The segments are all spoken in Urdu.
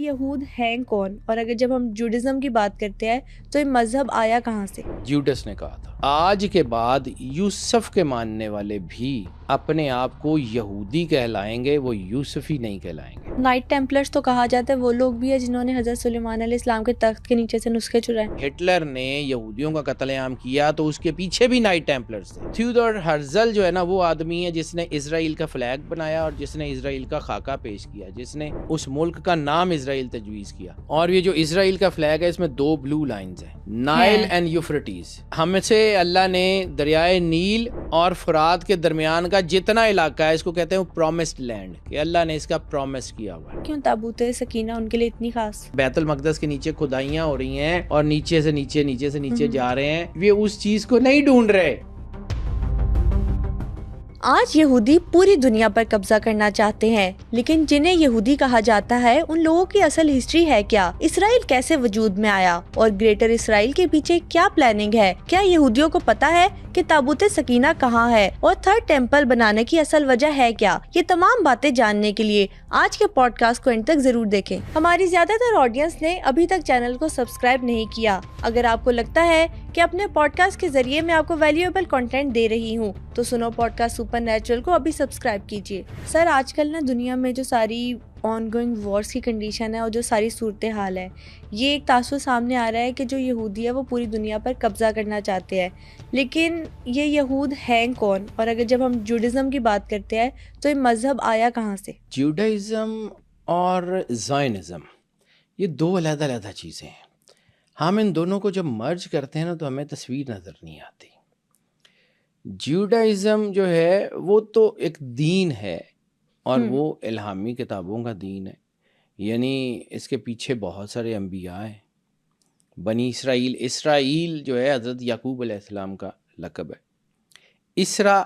یہود ہیں کون، اور اگر جب ہم جوڈازم کی بات کرتے ہیں تو یہ مذہب آیا کہاں سے؟ جیوڈس نے کہا تھا آج کے بعد یوسف کے ماننے والے بھی اپنے آپ کو یہودی کہلائیں گے، وہ یوسفی نہیں کہلائیں گے۔ نائٹ ٹیمپلرز تو کہا جاتا ہے وہ لوگ بھی ہیں جنہوں نے حضرت سلیمان علیہ السلام کے تخت کے نیچے سے نسخے چرائے۔ ہٹلر نے یہودیوں کا قتل عام کیا تو اس کے پیچھے بھی نائٹ ٹیمپلرز تھے۔ تھیودور ہرزل جو ہے نا، وہ آدمی ہے جس نے اسرائیل کا فلیگ بنایا اور جس نے اسرائیل کا خاکہ پیش کیا، جس نے اس ملک کا نام اسرائیل تجویز کیا۔ اور یہ جو اسرائیل کا فلیگ ہے اس میں 2 بلو لائنز ہیں، نائل اینڈ یوفرٹیز۔ ہم سے اللہ نے دریائے نیل اور فرات کے درمیان کا جتنا علاقہ ہے اس کو کہتے ہیں پرومسڈ لینڈ، کہ اللہ نے اس کا پرومس کیا ہوا ہے۔ کیوں تابوت سکینہ ان کے لیے اتنی خاص؟ بیت المقدس کے نیچے کھدائیاں ہو رہی ہیں اور نیچے سے نیچے جا رہے ہیں، یہ اس چیز کو نہیں ڈھونڈ رہے۔ آج یہودی پوری دنیا پر قبضہ کرنا چاہتے ہیں، لیکن جنہیں یہودی کہا جاتا ہے ان لوگوں کی اصل ہسٹری ہے کیا؟ اسرائیل کیسے وجود میں آیا اور گریٹر اسرائیل کے پیچھے کیا پلاننگ ہے؟ کیا یہودیوں کو پتا ہے کہ تابوت سکینہ کہاں ہے اور تھرڈ ٹیمپل بنانے کی اصل وجہ ہے کیا؟ یہ تمام باتیں جاننے کے لیے آج کے پوڈ کاسٹ کو اینڈ تک ضرور دیکھیں۔ ہماری زیادہ تر آڈینس نے ابھی تک چینل کو سبسکرائب نہیں کیا۔ اگر آپ کو لگتا ہے کہ اپنے پوڈ کاسٹ کے ذریعے میں آپ کو ویلیویبل کنٹینٹ دے رہی ہوں تو سنو پوڈ کاسٹ سپر نیچرل کو ابھی سبسکرائب کیجیے۔ سر، آج کل نا دنیا میں جو ساری آن گوئنگ وارز کی کنڈیشن ہے اور جو ساری صورتحال ہے، یہ ایک تاثر سامنے آ رہا ہے کہ جو یہودی ہے وہ پوری دنیا پر قبضہ کرنا چاہتے ہیں، لیکن یہ یہود ہیں کون، اور اگر جب ہم جوڈازم کی بات کرتے ہیں تو یہ مذہب آیا کہاں سے؟ جیوڈائزم اور زائنزم یہ 2 علیحدہ چیزیں ہیں۔ ہم ان دونوں کو جب مرج کرتے ہیں نا تو ہمیں تصویر نظر نہیں آتی۔ جیوڈائزم جو ہے وہ تو ایک دین ہے اور وہ الہامی کتابوں کا دین ہے، یعنی اس کے پیچھے بہت سارے انبیاء ہیں۔ بنی اسرائیل جو ہے حضرت یعقوب علیہ السلام کا لقب ہے۔ اسرا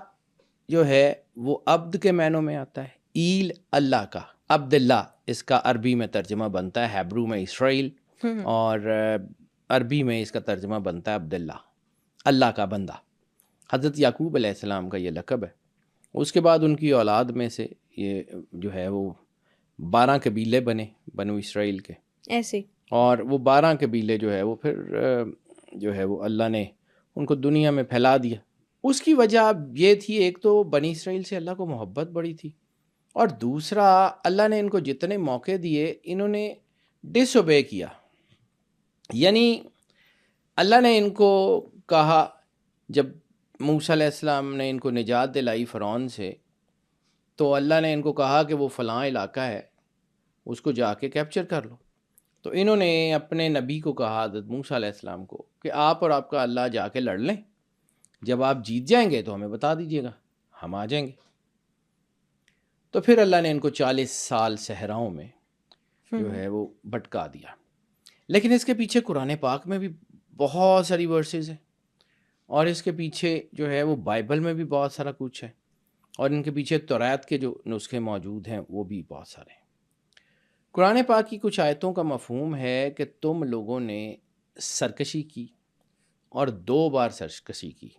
جو ہے وہ عبد کے معنوں میں آتا ہے، ایل اللہ کا، عبداللہ اس کا عربی میں ترجمہ بنتا ہے، ہیبرو میں اسرائیل اور عربی میں اس کا ترجمہ بنتا ہے عبداللہ، اللہ کا بندہ۔ حضرت یعقوب علیہ السلام کا یہ لقب ہے۔ اس کے بعد ان کی اولاد میں سے یہ جو ہے وہ 12 قبیلے بنے بنو اسرائیل کے، ایسے، اور وہ 12 قبیلے جو ہے وہ پھر جو ہے وہ اللہ نے ان کو دنیا میں پھیلا دیا۔ اس کی وجہ یہ تھی، ایک تو بنی اسرائیل سے اللہ کو محبت بڑی تھی، اور دوسرا اللہ نے ان کو جتنے موقع دیے انہوں نے ڈس اوبے کیا۔ یعنی اللہ نے ان کو کہا، جب موسیٰ علیہ السلام نے ان کو نجات دلائی فرعون سے، تو اللہ نے ان کو کہا کہ وہ فلاں علاقہ ہے اس کو جا کے کیپچر کر لو۔ تو انہوں نے اپنے نبی کو کہا، حضرت موسیٰ علیہ السلام کو، کہ آپ اور آپ کا اللہ جا کے لڑ لیں، جب آپ جیت جائیں گے تو ہمیں بتا دیجیے گا، ہم آ جائیں گے۔ تو پھر اللہ نے ان کو 40 سال صحراؤں میں جو ہے وہ بھٹکا دیا۔ لیکن اس کے پیچھے قرآن پاک میں بھی بہت ساری ورسز ہیں، اور اس کے پیچھے جو ہے وہ بائبل میں بھی بہت سارا کچھ ہے، اور ان کے پیچھے توریت کے جو نسخے موجود ہیں وہ بھی بہت سارے ہیں۔ قرآن پاک کی کچھ آیتوں کا مفہوم ہے کہ تم لوگوں نے سرکشی کی اور 2 بار سرکشی کی،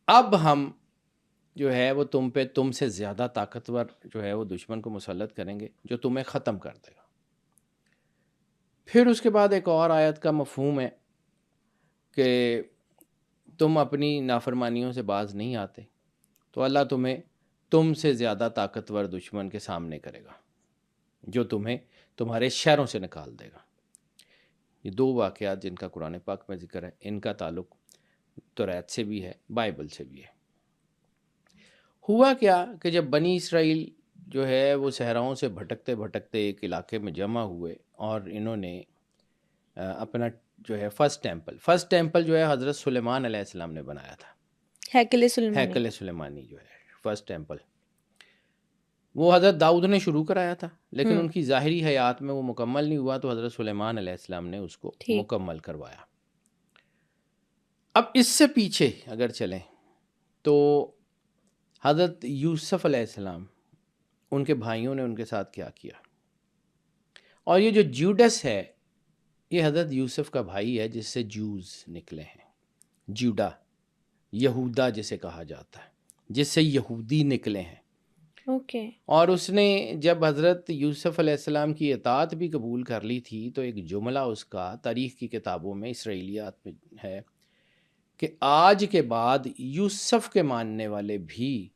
اب ہم جو ہے وہ تم سے زیادہ طاقتور جو ہے وہ دشمن کو مسلط کریں گے جو تمہیں ختم کر دے گا۔ پھر اس کے بعد ایک اور آیت کا مفہوم ہے کہ تم اپنی نافرمانیوں سے باز نہیں آتے تو اللہ تم سے زیادہ طاقتور دشمن کے سامنے کرے گا جو تمہیں تمہارے شہروں سے نکال دے گا۔ یہ 2 واقعات جن کا قرآن پاک میں ذکر ہے، ان کا تعلق توریت سے بھی ہے، بائبل سے بھی ہے۔ ہوا کیا کہ جب بنی اسرائیل جو ہے وہ صحراؤں سے بھٹکتے بھٹکتے ایک علاقے میں جمع ہوئے، اور انہوں نے اپنا جو ہے فرسٹ ٹیمپل جو ہے حضرت سلیمان علیہ السلام نے بنایا تھا، ہیکل سلیمانی جو ہے فرسٹ ٹیمپل، وہ حضرت داؤد نے شروع کرایا تھا، لیکن ان کی ظاہری حیات میں وہ مکمل نہیں ہوا، تو حضرت سلیمان علیہ السلام نے اس کو مکمل کروایا۔ اب اس سے پیچھے اگر چلیں تو حضرت یوسف علیہ السلام، ان کے بھائیوں نے ان کے ساتھ کیا کیا، اور یہ جو جیوڈس ہے یہ حضرت یوسف کا بھائی ہے جس سے جوز نکلے ہیں، جیوڈا، یہودا جسے کہا جاتا ہے، جس سے یہودی نکلے ہیں۔ اوکے. اور اس نے جب حضرت یوسف علیہ السلام کی اطاعت بھی قبول کر لی تھی تو ایک جملہ اس کا تاریخ کی کتابوں میں اسرائیلیات میں ہے کہ آج کے بعد یوسف کے ماننے والے بھی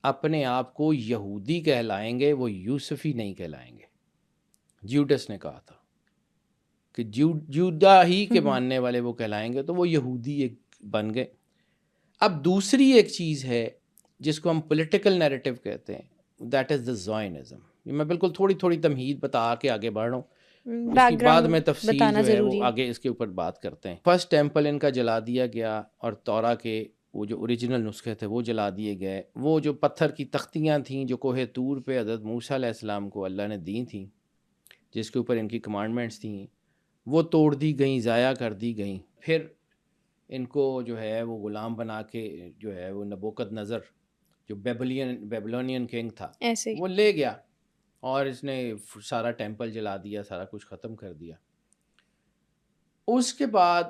اپنے آپ کو یہودی کہلائیں گے، وہ یوسفی نہیں کہلائیں گے. جیوڈس نے کہا تھا کہ جودا ہی کے ماننے والے وہ کہلائیں گے، تو وہ یہودی ایک بن گئے. اب دوسری ایک چیز ہے جس کو ہم پولیٹیکل نیریٹو کہتے ہیں، دیٹ از دا زائنزم. میں بالکل تھوڑی تھوڑی تمہید بتا کے آگے بڑھ رہا ہوں، اس کی بعد میں تفصیل جو ہے وہ آگے اس کے اوپر بات کرتے ہیں. فرسٹ ٹیمپل ان کا جلا دیا گیا، اور تورا کے وہ جو اوریجنل نسخے تھے وہ جلا دیے گئے. وہ جو پتھر کی تختیاں تھیں جو کوہ طور پہ حضرت موسیٰ علیہ السلام کو اللہ نے دی تھیں، جس کے اوپر ان کی کمانڈمنٹس تھیں، وہ توڑ دی گئیں، ضائع کر دی گئیں. پھر ان کو جو ہے وہ غلام بنا کے جو ہے وہ نبوکد نظر جو بیبلونین کنگ تھا وہ لے گیا، اور اس نے سارا ٹیمپل جلا دیا، سارا کچھ ختم کر دیا. اس کے بعد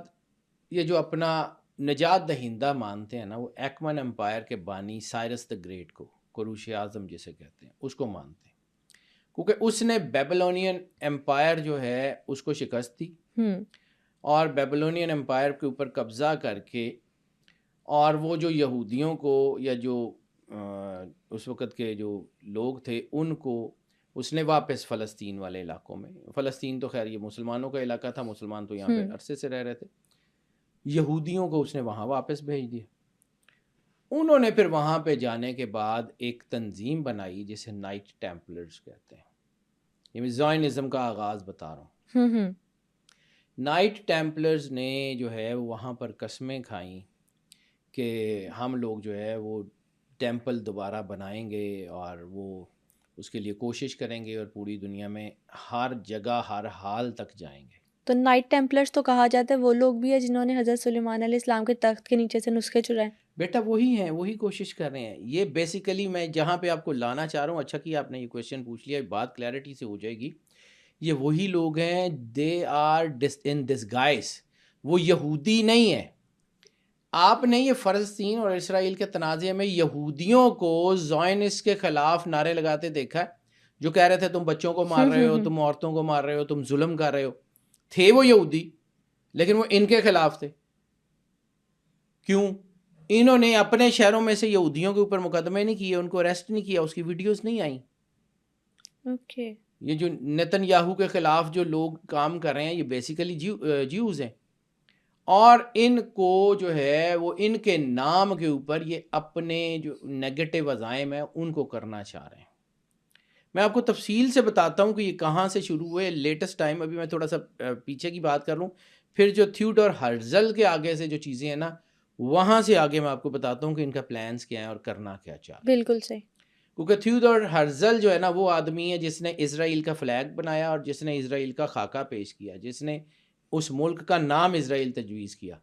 یہ جو اپنا نجات دہندہ مانتے ہیں نا، وہ ایکمن امپائر کے بانی سائرس دا گریٹ کو، قروش اعظم جسے کہتے ہیں، اس کو مانتے ہیں، کیونکہ اس نے بیبلونین امپائر جو ہے اس کو شکست دی، اور بیبلونین امپائر کے اوپر قبضہ کر کے، اور وہ جو یہودیوں کو یا جو اس وقت کے جو لوگ تھے ان کو اس نے واپس فلسطین والے علاقوں میں، فلسطین تو خیر یہ مسلمانوں کا علاقہ تھا، مسلمان تو یہاں پہ عرصے سے رہ رہے تھے، یہودیوں کو اس نے وہاں واپس بھیج دیا. انہوں نے پھر وہاں پہ جانے کے بعد ایک تنظیم بنائی جسے نائٹ ٹیمپلرز کہتے ہیں. یہ میں زائنزم کا آغاز بتا رہا ہوں. نائٹ ٹیمپلرز نے جو ہے وہاں پر قسمیں کھائیں کہ ہم لوگ جو ہے وہ ٹیمپل دوبارہ بنائیں گے، اور وہ اس کے لیے کوشش کریں گے، اور پوری دنیا میں ہر جگہ ہر حال تک جائیں گے. تو نائٹ ٹیمپلرز تو کہا جاتا ہے وہ لوگ بھی ہیں جنہوں نے حضرت سلیمان علیہ السلام کے تخت کے نیچے سے نسخے چرائے. بیٹا وہی ہیں، وہی کوشش کر رہے ہیں. یہ بیسیکلی میں جہاں پہ آپ کو لانا چاہ رہا ہوں، اچھا کہ آپ نے یہ کویشچن پوچھ لیا، بات کلیئرٹی سے ہو جائے گی. یہ وہی لوگ ہیں، دے آر ان ڈسگائز، وہ یہودی نہیں ہیں. آپ نے یہ فلسطین اور اسرائیل کے تنازع میں یہودیوں کو زائنسٹ کے خلاف نعرے لگاتے دیکھا ہے، جو کہہ رہے تھے تم بچوں کو مار رہے ہو، تم عورتوں کو مار رہے ہو، تم ظلم کر رہے ہو. تھے وہ یہودی، لیکن وہ ان کے خلاف تھے. کیوں؟ انہوں نے اپنے شہروں میں سے یہودیوں کے اوپر مقدمے نہیں کیے، ان کو اریسٹ نہیں کیا، اس کی ویڈیوز نہیں آئیں. یہ جو نیتن یاہو کے خلاف جو لوگ کام کر رہے ہیں، یہ بیسیکلی جیوز ہیں، اور ان کو جو ہے وہ ان کے نام کے اوپر یہ اپنے جو نیگیٹو عزائم ہیں ان کو کرنا چاہ رہے ہیں. میں آپ کو تفصیل سے بتاتا ہوں کہ یہ کہاں سے شروع ہوئے. لیٹسٹ ٹائم، ابھی میں تھوڑا سا پیچھے کی بات کر لوں، پھر جو تھیوڈور ہرزل کے آگے سے جو چیزیں ہیں نا، وہاں سے آگے میں آپ کو بتاتا ہوں کہ ان کا پلانز کیا ہیں اور کرنا کیا چاہ رہے ہیں. بالکل صحیح. کیونکہ تھیوڈور ہرزل جو ہے نا، وہ آدمی ہے جس نے اسرائیل کا فلیگ بنایا، اور جس نے اسرائیل کا خاکہ پیش کیا، جس نے اس ملک کا نام اسرائیل تجویز کیا.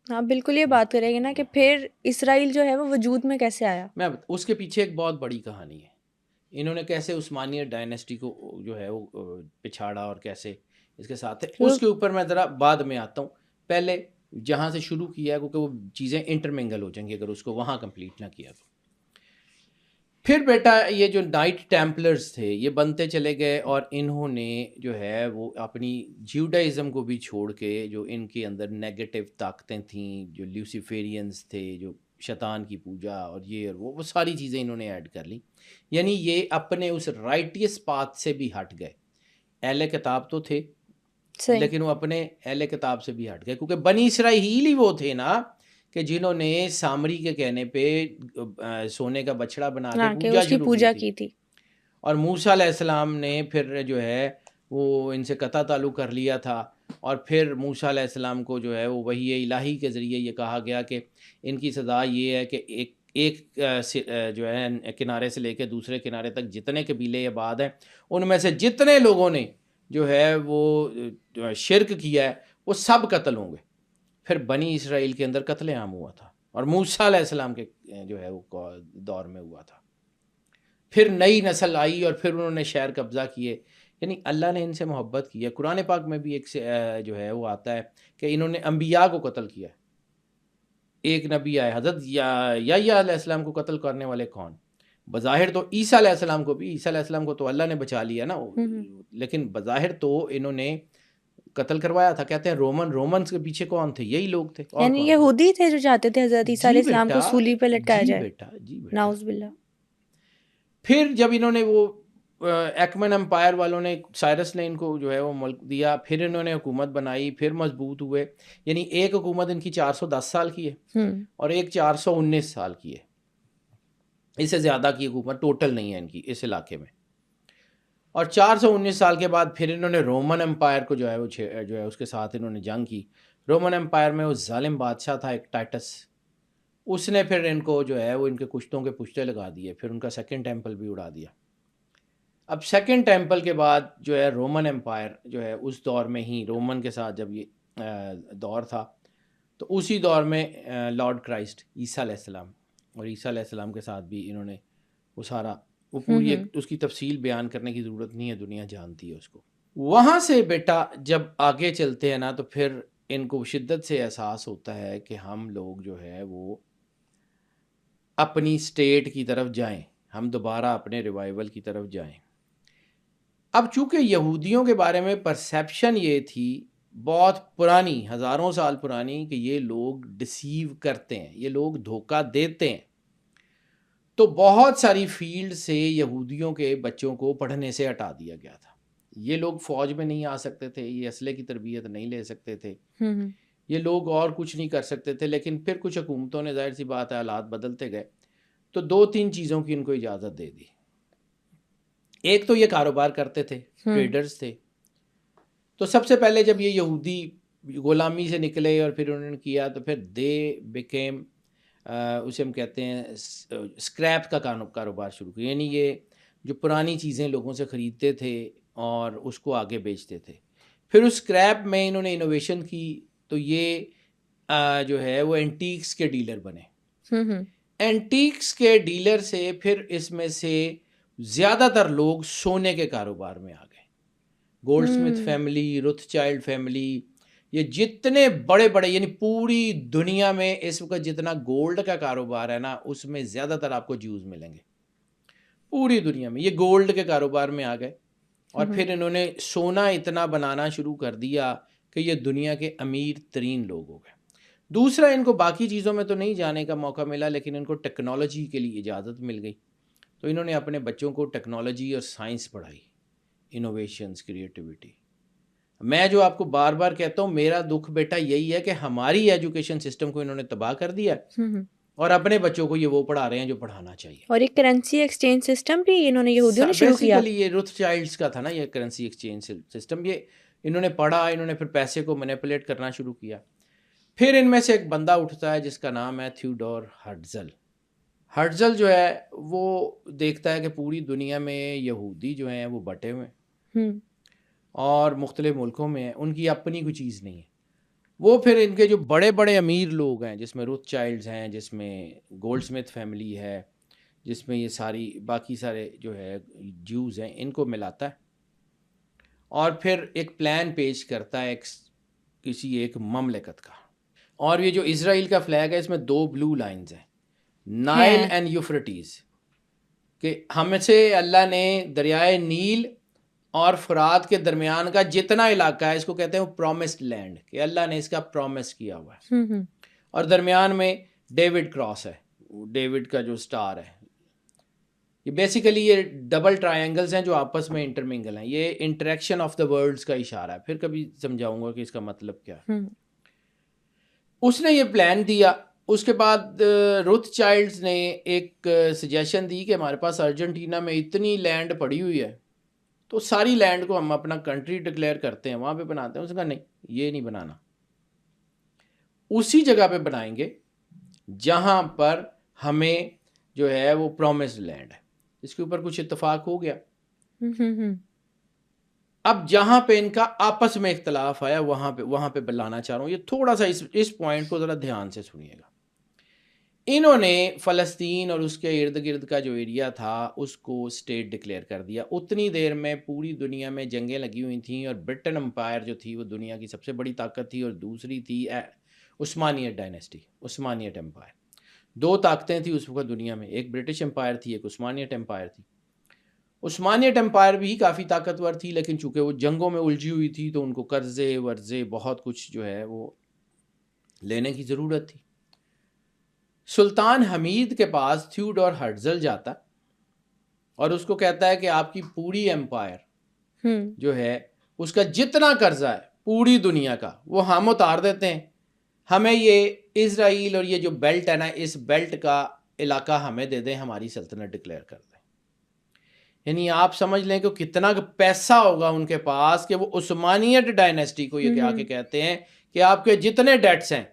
ہاں بالکل، یہ بات کریں گے نا کہ پھر اسرائیل جو ہے وہ وجود میں کیسے آیا. میں اس کے پیچھے ایک بہت بڑی کہانی ہے. انہوں نے کیسے عثمانیہ ڈائنیسٹی کو جو ہے وہ پچھاڑا اور کیسے اس کے ساتھ ہے، اس کے اوپر میں ذرا بعد میں آتا ہوں. پہلے جہاں سے شروع کیا ہے، کیونکہ وہ چیزیں انٹرمنگل ہو جائیں گی اگر اس کو وہاں کمپلیٹ نہ کیا تو. پھر بیٹا یہ جو نائٹ ٹیمپلرز تھے یہ بنتے چلے گئے، اور انہوں نے جو ہے وہ اپنی جیوڈائزم کو بھی چھوڑ کے، جو ان کے اندر نیگیٹو طاقتیں تھیں، جو لیوسیفیرینز تھے، جو شیطان کی پوجا اور یہ اور وہ ساری چیزیں انہوں نے ایڈ کر لی. یعنی یہ اپنے اس رائٹیس پاتھ سے بھی ہٹ گئے. اہل کتاب تو تھے، لیکن وہ اپنے اہل کتاب سے بھی ہٹ گئے، کیونکہ بنی اسرائیل ہی وہ تھے نا کہ جنہوں نے سامری کے کہنے پہ سونے کا بچڑا بنا کے اس کی پوجا کی تھی. اور موسیٰ علیہ السلام نے پھر جو ہے وہ ان سے قطع تعلق کر لیا تھا، اور پھر موسیٰ علیہ السلام کو جو ہے وہ وحی الہی کے ذریعے یہ کہا گیا کہ ان کی سزا یہ ہے کہ ایک جو ہے کنارے سے لے کے دوسرے کنارے تک جتنے قبیلے آباد ہیں، ان میں سے جتنے لوگوں نے جو ہے وہ شرک کیا ہے وہ سب قتل ہوں گے. پھر بنی اسرائیل کے اندر قتل عام ہوا تھا، اور موسیٰ علیہ السلام کے جو ہے وہ دور میں ہوا تھا. پھر نئی نسل آئی، اور پھر انہوں نے شہر قبضہ کیے. یعنی اللہ نے ان سے محبت کی ہے. قرآن پاک میں بھی ایک جو ہے وہ آتا ہے کہ انہوں نے انبیاء کو قتل کیا ہے. ایک نبی آئے حضرت یحییٰ علیہ السلام کو قتل کرنے والے کون؟ بظاہر تو عیسیٰ علیہ السلام کو بھی، عیسیٰ علیہ السلام کو تو اللہ نے بچا لیا نا، لیکن بظاہر تو انہوں نے قتل کروایا تھا. کہتے ہیں رومنس کے پیچھے کون تھے؟ یہی لوگ تھے. اور یعنی یہودی تھے جو چاہتے تھے حضرت عیسیٰ علیہ السلام کو سولی پہ لٹکایا جائے. جی بیٹا. نعوذ باللہ. پھر جب انہوں نے وہ ایکمن امپائر والوں نے، سائرس نے ان کو جو ہے وہ ملک دیا، پھر انہوں نے حکومت بنائی، پھر مضبوط ہوئے. یعنی ایک حکومت ان کی 410 سال کی ہے اور ایک 419 سال کی ہے. اس سے زیادہ کی حکومت ٹوٹل نہیں ہے ان کی اس علاقے میں. اور 419 سال کے بعد پھر انہوں نے رومن امپائر کو جو ہے وہ جو ہے اس کے ساتھ انہوں نے جنگ کی. رومن امپائر میں وہ ظالم بادشاہ تھا ایک ٹائٹس، اس نے پھر ان کو جو ہے وہ ان کے کشتوں کے پشتے لگا دیے، پھر ان کا سیکنڈ ٹیمپل بھی اڑا دیا. اب سیکنڈ ٹیمپل کے بعد جو ہے رومن امپائر جو ہے اس دور میں ہی، رومن کے ساتھ جب یہ دور تھا تو اسی دور میں لارڈ کرائسٹ عیسیٰ علیہ السلام، اور عیسیٰ علیہ السلام کے ساتھ بھی انہوں نے وہ سارا، وہ پوری اس کی تفصیل بیان کرنے کی ضرورت نہیں ہے، دنیا جانتی ہے اس کو. وہاں سے بیٹا جب آگے چلتے ہیں نا تو پھر ان کو شدت سے احساس ہوتا ہے کہ ہم لوگ جو ہے وہ اپنی اسٹیٹ کی طرف جائیں، ہم دوبارہ اپنے ریوائول کی طرف جائیں. اب چونکہ یہودیوں کے بارے میں پرسیپشن یہ تھی بہت پرانی، ہزاروں سال پرانی، کہ یہ لوگ ڈسیو کرتے ہیں، یہ لوگ دھوکہ دیتے ہیں، تو بہت ساری فیلڈ سے یہودیوں کے بچوں کو پڑھنے سے ہٹا دیا گیا تھا. یہ لوگ فوج میں نہیں آ سکتے تھے، یہ اسلحے کی تربیت نہیں لے سکتے تھے، یہ لوگ اور کچھ نہیں کر سکتے تھے. لیکن پھر کچھ حکومتوں نے، ظاہر سی بات ہے حالات بدلتے گئے، تو 2-3 چیزوں کی ان کو اجازت دے دی. ایک تو یہ کاروبار کرتے تھے، ٹریڈرز تھے. تو سب سے پہلے جب یہ یہودی غلامی سے نکلے اور پھر انہوں نے کیا، تو پھر دے بیکیم، اسے ہم کہتے ہیں اسکریپ کا کاروبار شروع کیا. یعنی یہ جو پرانی چیزیں لوگوں سے خریدتے تھے اور اس کو آگے بیچتے تھے. پھر اس اسکریپ میں انہوں نے انوویشن کی، تو یہ جو ہے وہ اینٹیکس کے ڈیلر بنے. اینٹیکس کے ڈیلر سے پھر اس میں سے زیادہ تر لوگ سونے کے کاروبار میں آ گئے. Goldsmith family, Rothschild family, یہ جتنے بڑے بڑے، یعنی پوری دنیا میں اس وقت جتنا گولڈ کا کاروبار ہے نا، اس میں زیادہ تر آپ کو جیوز ملیں گے. پوری دنیا میں یہ گولڈ کے کاروبار میں آ گئے، اور پھر انہوں نے سونا اتنا بنانا شروع کر دیا کہ یہ دنیا کے امیر ترین لوگ ہو گئے. دوسرا، ان کو باقی چیزوں میں تو نہیں جانے کا موقع ملا، لیکن ان کو ٹیکنالوجی کے لیے اجازت مل گئی. تو انہوں نے اپنے بچوں کو ٹیکنالوجی اور سائنس پڑھائی، انوویشنز، کریٹیوٹی. میں جو آپ کو بار بار کہتا ہوں، میرا دکھ بیٹا یہی ہے کہ ہماری ایجوکیشن سسٹم کو انہوں نے تباہ کر دیا اور اپنے بچوں کو یہ وہ پڑھا رہے ہیں جو پڑھانا چاہیے. اور ایک کرنسی ایکسچینج سسٹم بھی انہوں نے یہودیوں نے شروع کیا. بیسیکلی یہ روتھ چائلڈز کا تھا نا، یہ کرنسی ایکسچینج سسٹم. یہ انہوں نے پڑھا، انہوں نے پھر پیسے کو مینیپولیٹ کرنا شروع کیا. پھر ان میں سے ایک بندہ اٹھتا ہے جس کا نام ہے تھیوڈور ہرٹزل. ہرٹزل جو ہے وہ دیکھتا ہے کہ پوری دنیا میں یہودی جو ہیں وہ بٹے ہوئے ہیں اور مختلف ملکوں میں ہیں، ان کی اپنی کوئی چیز نہیں ہے. وہ پھر ان کے جو بڑے بڑے امیر لوگ ہیں، جس میں روتھ چائلڈز ہیں، جس میں گولڈ سمتھ فیملی ہے، جس میں یہ ساری باقی سارے جو ہے جیوز ہیں، ان کو ملاتا ہے اور پھر ایک پلان پیش کرتا ہے کسی ایک مملکت کا. اور یہ جو اسرائیل کا فلیگ ہے، اس میں 2 بلو لائنز ہیں، نائل اینڈ یوفرٹیز، کہ ہم سے اللہ نے دریائے نیل اور فرات کے درمیان کا جتنا علاقہ ہے، اس کو کہتے ہیں وہ پرومسڈ لینڈ، کہ اللہ نے اس کا پرومس کیا ہوا ہے. اور درمیان میں ڈیوڈ کراس ہے، ڈیوڈ کا جو سٹار ہے. یہ بیسیکلی یہ ڈبل ٹرائنگلز ہیں جو آپس میں انٹرمنگل ہیں. یہ انٹریکشن آف دا ورلڈز کا اشارہ ہے، پھر کبھی سمجھاؤں گا کہ اس کا مطلب کیا ہے. اس نے یہ پلان دیا. اس کے بعد روتھ چائلڈز نے ایک سجیشن دی کہ ہمارے پاس ارجنٹینا میں اتنی لینڈ پڑی ہوئی ہے، تو ساری لینڈ کو ہم اپنا کنٹری ڈکلیئر کرتے ہیں، وہاں پہ بناتے ہیں. اس نے کہا نہیں، یہ نہیں بنانا، اسی جگہ پہ بنائیں گے جہاں پر ہمیں جو ہے وہ پرومسڈ لینڈ ہے. اس کے اوپر کچھ اتفاق ہو گیا. اب جہاں پہ ان کا آپس میں اختلاف آیا، وہاں پہ بلانا چاہ رہا ہوں. یہ تھوڑا سا اس پوائنٹ کو ذرا دھیان سے سنیے گا. انہوں نے فلسطین اور اس کے ارد گرد کا جو ایریا تھا اس کو اسٹیٹ ڈکلیئر کر دیا. اتنی دیر میں پوری دنیا میں جنگیں لگی ہوئی تھیں، اور برٹن امپائر جو تھی وہ دنیا کی سب سے بڑی طاقت تھی، اور دوسری تھی عثمانیت ڈائنیسٹی، عثمانیت امپائر. دو طاقتیں تھیں اس وقت دنیا میں، ایک برٹش امپائر تھی، ایک عثمانیت امپائر تھی۔ عثمانیت امپائر بھی کافی طاقتور تھی، لیکن چونکہ وہ جنگوں میں الجھی ہوئی تھی تو ان کو قرضے ورضے بہت کچھ جو ہے وہ لینے کی ضرورت تھی۔ سلطان حمید کے پاس تھیوڈور ہرٹزل جاتا اور اس کو کہتا ہے کہ آپ کی پوری امپائر جو ہے اس کا جتنا قرضہ ہے پوری دنیا کا وہ ہم اتار دیتے ہیں، ہمیں یہ اسرائیل اور یہ جو بیلٹ ہے نا اس بیلٹ کا علاقہ ہمیں دے دیں، ہماری سلطنت ڈکلیئر کر دیں۔ یعنی آپ سمجھ لیں کہ کتنا پیسہ ہوگا ان کے پاس کہ وہ عثمانیت ڈائنیسٹی کو یہ کہا کہ کہتے ہیں کہ آپ کے جتنے ڈیٹس ہیں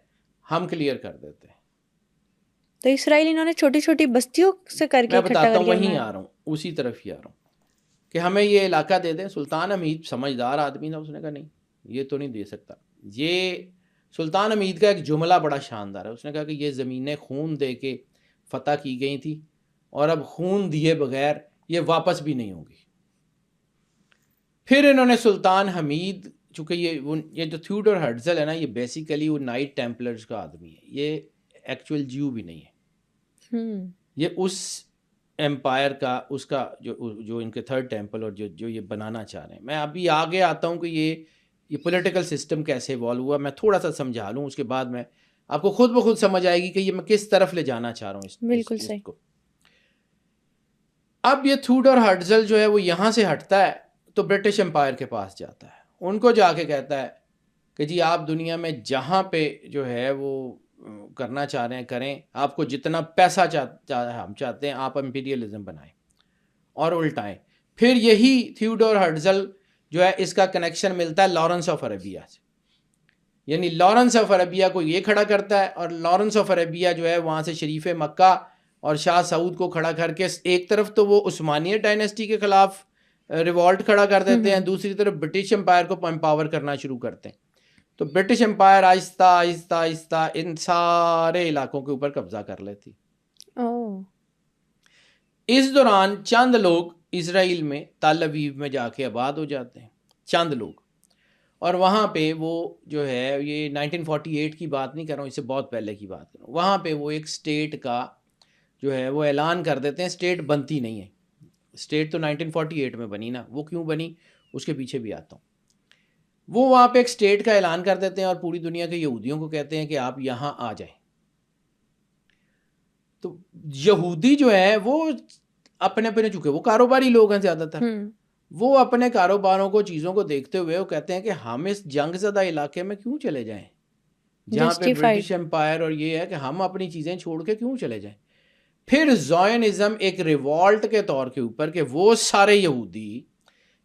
ہم کلیئر کر دیتے ہیں۔ تو اسرائیل انہوں نے چھوٹی چھوٹی بستیوں سے کر کے میں بتاتا ہوں، وہیں آ رہا ہوں، اسی طرف ہی آ رہا ہوں کہ ہمیں یہ علاقہ دے دیں۔ سلطان حمید سمجھدار آدمی تھا، اس نے کہا نہیں یہ تو نہیں دے سکتا۔ یہ سلطان حمید کا ایک جملہ بڑا شاندار ہے، اس نے کہا کہ یہ زمینیں خون دے کے فتح کی گئی تھی اور اب خون دیے بغیر یہ واپس بھی نہیں ہوں گی۔ پھر انہوں نے سلطان حمید، چونکہ یہ جو تھیوڈور ہرٹزل ہے نا یہ بیسیکلی وہ نائٹ ٹیمپلرز کا آدمی ہے، یہ ایکچوئل جیو بھی نہیں ہے، یہ اس امپائر کا اس کا جو ان کے تھرڈ ٹیمپل اور جو یہ بنانا چاہ رہے ہیں۔ میں ابھی آگے آتا ہوں کہ یہ پولیٹیکل سسٹم کیسے ایوالو ہوا، میں تھوڑا سا سمجھا لوں، اس کے بعد میں آپ کو خود بخود سمجھ آئے گی کہ یہ میں کس طرف لے جانا چاہ رہا ہوں بالکل اس صحیح کو۔ اب یہ تھیوڈور ہرٹزل جو ہے وہ یہاں سے ہٹتا ہے تو برٹش امپائر کے پاس جاتا ہے، ان کو جا کے کہتا ہے کہ جی آپ دنیا میں جہاں پہ جو ہے وہ کرنا چاہ رہے ہیں کریں، آپ کو جتنا پیسہ ہم چاہتے ہیں آپ امپیریلزم بنائیں اور الٹائیں۔ پھر یہی تھیوڈور ہرٹزل جو ہے اس کا کنیکشن ملتا ہے لارنس آف عربیہ سے، یعنی لارنس آف عربیہ کو یہ کھڑا کرتا ہے اور لارنس آف عربیہ جو ہے وہاں سے شریف مکہ اور شاہ سعود کو کھڑا کر کے ایک طرف تو وہ عثمانیت ڈائنیسٹی کے خلاف ریوالٹ کھڑا کر دیتے ہیں، دوسری طرف برٹش امپائر کو امپاور کرنا شروع کرتے ہیں۔ تو برٹش امپائر آہستہ آہستہ آہستہ ان سارے علاقوں کے اوپر قبضہ کر لیتی۔ اس دوران چند لوگ اسرائیل میں تل ابیب میں جا کے آباد ہو جاتے ہیں، چند لوگ، اور وہاں پہ وہ جو ہے یہ 1948 کی بات نہیں کر رہا ہوں، اس سے بہت پہلے کی بات کر رہا ہوں، وہاں پہ وہ ایک سٹیٹ کا جو ہے وہ اعلان کر دیتے ہیں۔ سٹیٹ بنتی نہیں ہے، سٹیٹ تو 1948 میں بنی نا، وہ کیوں بنی اس کے پیچھے بھی آتا ہوں۔ وہ وہاں پہ ایک سٹیٹ کا اعلان کر دیتے ہیں اور پوری دنیا کے یہودیوں کو کہتے ہیں کہ آپ یہاں آ جائیں۔ تو یہودی جو ہے وہ اپنے چونکہ وہ کاروباری لوگ ہیں زیادہ تر، وہ اپنے کاروباروں کو چیزوں کو دیکھتے ہوئے وہ کہتے ہیں کہ ہم اس جنگ زدہ علاقے میں کیوں چلے جائیں جہاں پہ برٹش امپائر اور یہ ہے کہ ہم اپنی چیزیں چھوڑ کے کیوں چلے جائیں۔ پھر زائنزم ایک ریوالٹ کے طور کے اوپر کہ وہ سارے یہودی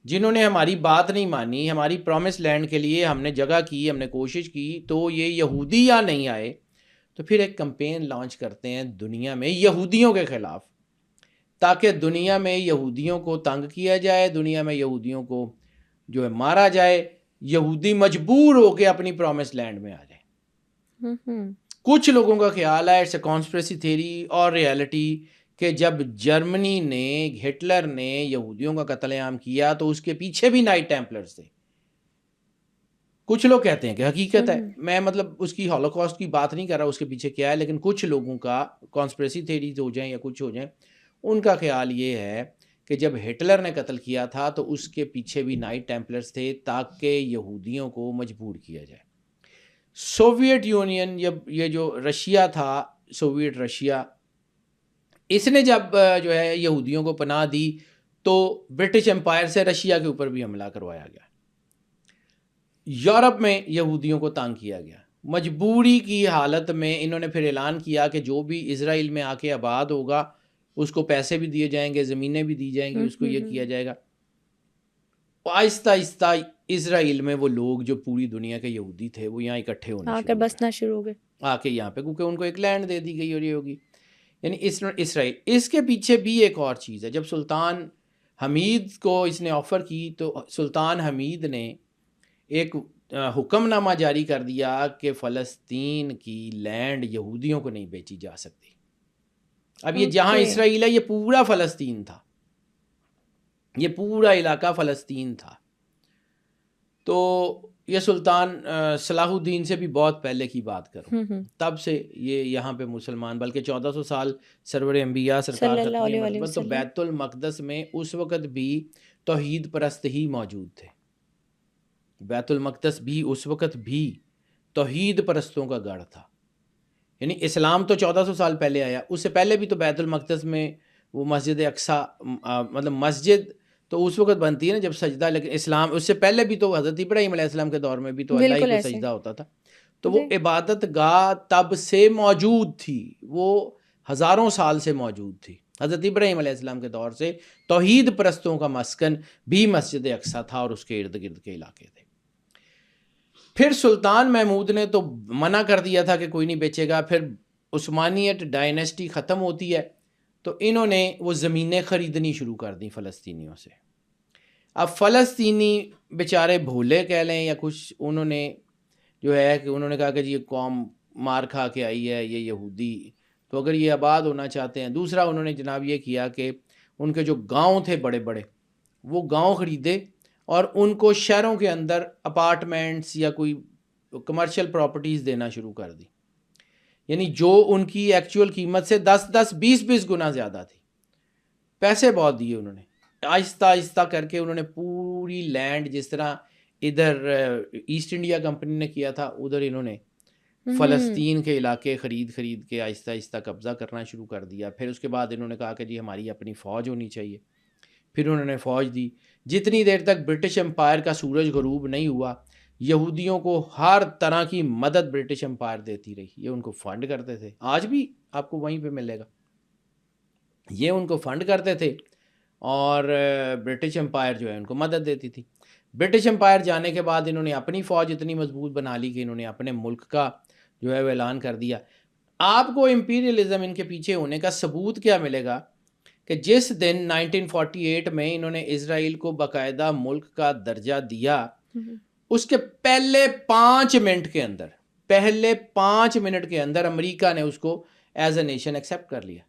جنہوں نے ہماری بات نہیں مانی، ہماری پرومس لینڈ کے لیے ہم نے جگہ کی، ہم نے کوشش کی، تو یہ یہودی یا نہیں آئے، تو پھر ایک کمپین لانچ کرتے ہیں دنیا میں یہودیوں کے خلاف، تاکہ دنیا میں یہودیوں کو تنگ کیا جائے، دنیا میں یہودیوں کو جو ہے مارا جائے، یہودی مجبور ہو کے اپنی پرومس لینڈ میں آ جائیں۔ کچھ لوگوں کا خیال ہے اٹس اے کانسپریسی تھیوری اور ریالٹی کہ جب جرمنی نے، ہٹلر نے یہودیوں کا قتل عام کیا تو اس کے پیچھے بھی نائٹ ٹیمپلرز تھے۔ کچھ لوگ کہتے ہیں کہ حقیقت ہے، میں مطلب اس کی ہولوکاسٹ کی بات نہیں کر رہا اس کے پیچھے کیا ہے، لیکن کچھ لوگوں کا کانسپریسی تھیوریز ہو جائیں یا کچھ ہو جائیں، ان کا خیال یہ ہے کہ جب ہٹلر نے قتل کیا تھا تو اس کے پیچھے بھی نائٹ ٹیمپلرز تھے تاکہ یہودیوں کو مجبور کیا جائے۔ سوویت یونین، یہ جو رشیا تھا، سوویت رشیا، اس نے جب جو ہے یہودیوں کو پناہ دی تو برٹش امپائر سے رشیا کے اوپر بھی حملہ کروایا گیا، یورپ میں یہودیوں کو تنگ کیا گیا۔ مجبوری کی حالت میں انہوں نے پھر اعلان کیا کہ جو بھی اسرائیل میں آ کے آباد ہوگا اس کو پیسے بھی دیے جائیں گے، زمینیں بھی دی جائیں گی، اس کو یہ کیا جائے گا۔ آہستہ آہستہ اسرائیل میں وہ لوگ جو پوری دنیا کے یہودی تھے وہ یہاں اکٹھے ہونے آ کر بسنا شروع ہو گئے، آ کے یہاں پہ، کیونکہ ان کو ایک لینڈ دے دی گئی اور یہ ہوگی، یعنی اسرائیل۔ اس کے پیچھے بھی ایک اور چیز ہے، جب سلطان حمید کو اس نے آفر کی تو سلطان حمید نے ایک حکم نامہ جاری کر دیا کہ فلسطین کی لینڈ یہودیوں کو نہیں بیچی جا سکتی۔ اب یہ جہاں اسرائیل ہے یہ پورا فلسطین تھا، یہ پورا علاقہ فلسطین تھا، تو یہ سلطان صلاح الدین سے بھی بہت پہلے کی بات کروں، تب سے یہ یہاں پہ مسلمان، بلکہ 1400 سال سرور انبیاء سرکار صلی اللہ علیہ ختم، تو وسلم. بیت المقدس میں اس وقت بھی توحید پرست ہی موجود تھے. بیت المقدس بھی اس وقت بھی توحید پرستوں کا گڑھ تھا. یعنی اسلام تو 1400 سال پہلے آیا، اس سے پہلے بھی تو بیت المقدس میں وہ مسجد اقصیٰ، مطلب مسجد تو اس وقت بنتی ہے نا جب سجدہ، لیکن اسلام اس سے پہلے بھی تو حضرت ابراہیم علیہ السلام کے دور میں بھی تو اللہ ہی بالکل کو ایسے. سجدہ ہوتا تھا. تو وہ عبادت گاہ تب سے موجود تھی، وہ ہزاروں سال سے موجود تھی. حضرت ابراہیم علیہ السلام کے دور سے توحید پرستوں کا مسکن بھی مسجد اقصیٰ تھا اور اس کے ارد گرد کے علاقے تھے. پھر سلطان محمود نے تو منع کر دیا تھا کہ کوئی نہیں بیچے گا. پھر عثمانیت ڈائنیسٹی ختم ہوتی ہے تو انہوں نے وہ زمینیں خریدنی شروع کر دیں فلسطینیوں سے. اب فلسطینی بیچارے بھولے کہہ لیں یا کچھ، انہوں نے جو ہے کہ انہوں نے کہا کہ جی یہ قوم مار کھا کے آئی ہے، یہ یہودی، تو اگر یہ آباد ہونا چاہتے ہیں. دوسرا انہوں نے جناب یہ کیا کہ ان کے جو گاؤں تھے بڑے بڑے، وہ گاؤں خریدے اور ان کو شہروں کے اندر اپارٹمنٹس یا کوئی کمرشل پراپرٹیز دینا شروع کر دی. یعنی جو ان کی ایکچوئل قیمت سے 10-20 گنا زیادہ تھی. پیسے بہت دیے انہوں نے. آہستہ آہستہ کر کے انہوں نے پوری لینڈ، جس طرح ادھر ایسٹ انڈیا کمپنی نے کیا تھا، ادھر انہوں نے فلسطین کے علاقے خرید کے آہستہ آہستہ قبضہ کرنا شروع کر دیا. پھر اس کے بعد انہوں نے کہا کہ جی ہماری اپنی فوج ہونی چاہیے. پھر انہوں نے فوج دی. جتنی دیر تک برٹش امپائر کا سورج غروب نہیں ہوا، یہودیوں کو ہر طرح کی مدد برٹش امپائر دیتی رہی. یہ ان کو فنڈ کرتے تھے، آج بھی آپ کو وہیں پہ ملے گا. یہ ان کو فنڈ کرتے تھے اور برٹش امپائر جو ہے ان کو مدد دیتی تھی. برٹش امپائر جانے کے بعد انہوں نے اپنی فوج اتنی مضبوط بنا لی کہ انہوں نے اپنے ملک کا جو ہے وہ اعلان کر دیا. آپ کو امپیریلزم ان کے پیچھے ہونے کا ثبوت کیا ملے گا کہ جس دن 1948 میں انہوں نے اسرائیل کو باقاعدہ ملک کا درجہ دیا، اس کے پہلے 5 منٹ کے اندر امریکہ نے اس کو ایز اے نیشن ایکسیپٹ کر لیا.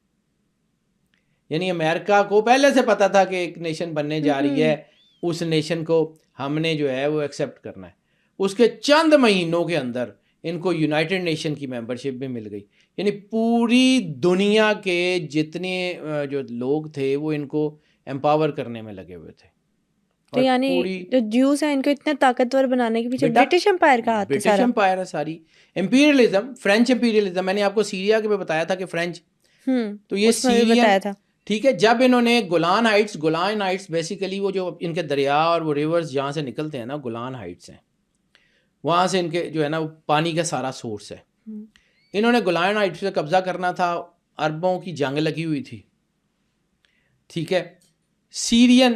یعنی امریکہ کو پہلے سے پتا تھا کہ ایک نیشن بننے جا رہی ہے، اس نیشن کو ہم نے جو ہے وہ ایکسیپٹ کرنا ہے. اس کے چند مہینوں کے اندر ان کو یونائٹڈ نیشن کی ممبرشپ بھی مل گئی. یعنی پوری دنیا کے جتنے جو لوگ تھے وہ ان کو امپاور کرنے میں لگے ہوئے تھے. تو یعنی جو جیوز ہیں ان کو اتنے طاقتور بنانے کے پیچھے برٹش امپائر کا ہاتھ ہے. برٹش امپائر ہے ساری. امپیریلزم، فرینچ امپیریلزم، میں نے آپ کو سیریا کے بھی بتایا تھا کہ فرینچ، تو یہ سیریا تھا. ٹھیک ہے. جب انہوں نے گولان ہائٹس بیسیکلی وہ جو ان کے دریا اور وہ ریورز جہاں سے نکلتے ہیں نا، گولان ہائٹس ہیں، وہاں سے ان کے جو ہے نا پانی کا سارا سورس ہے. انہوں نے گولان ہائٹس پہ قبضہ کرنا تھا. عربوں کی جنگ لگی ہوئی تھی. ٹھیک ہے. سیرین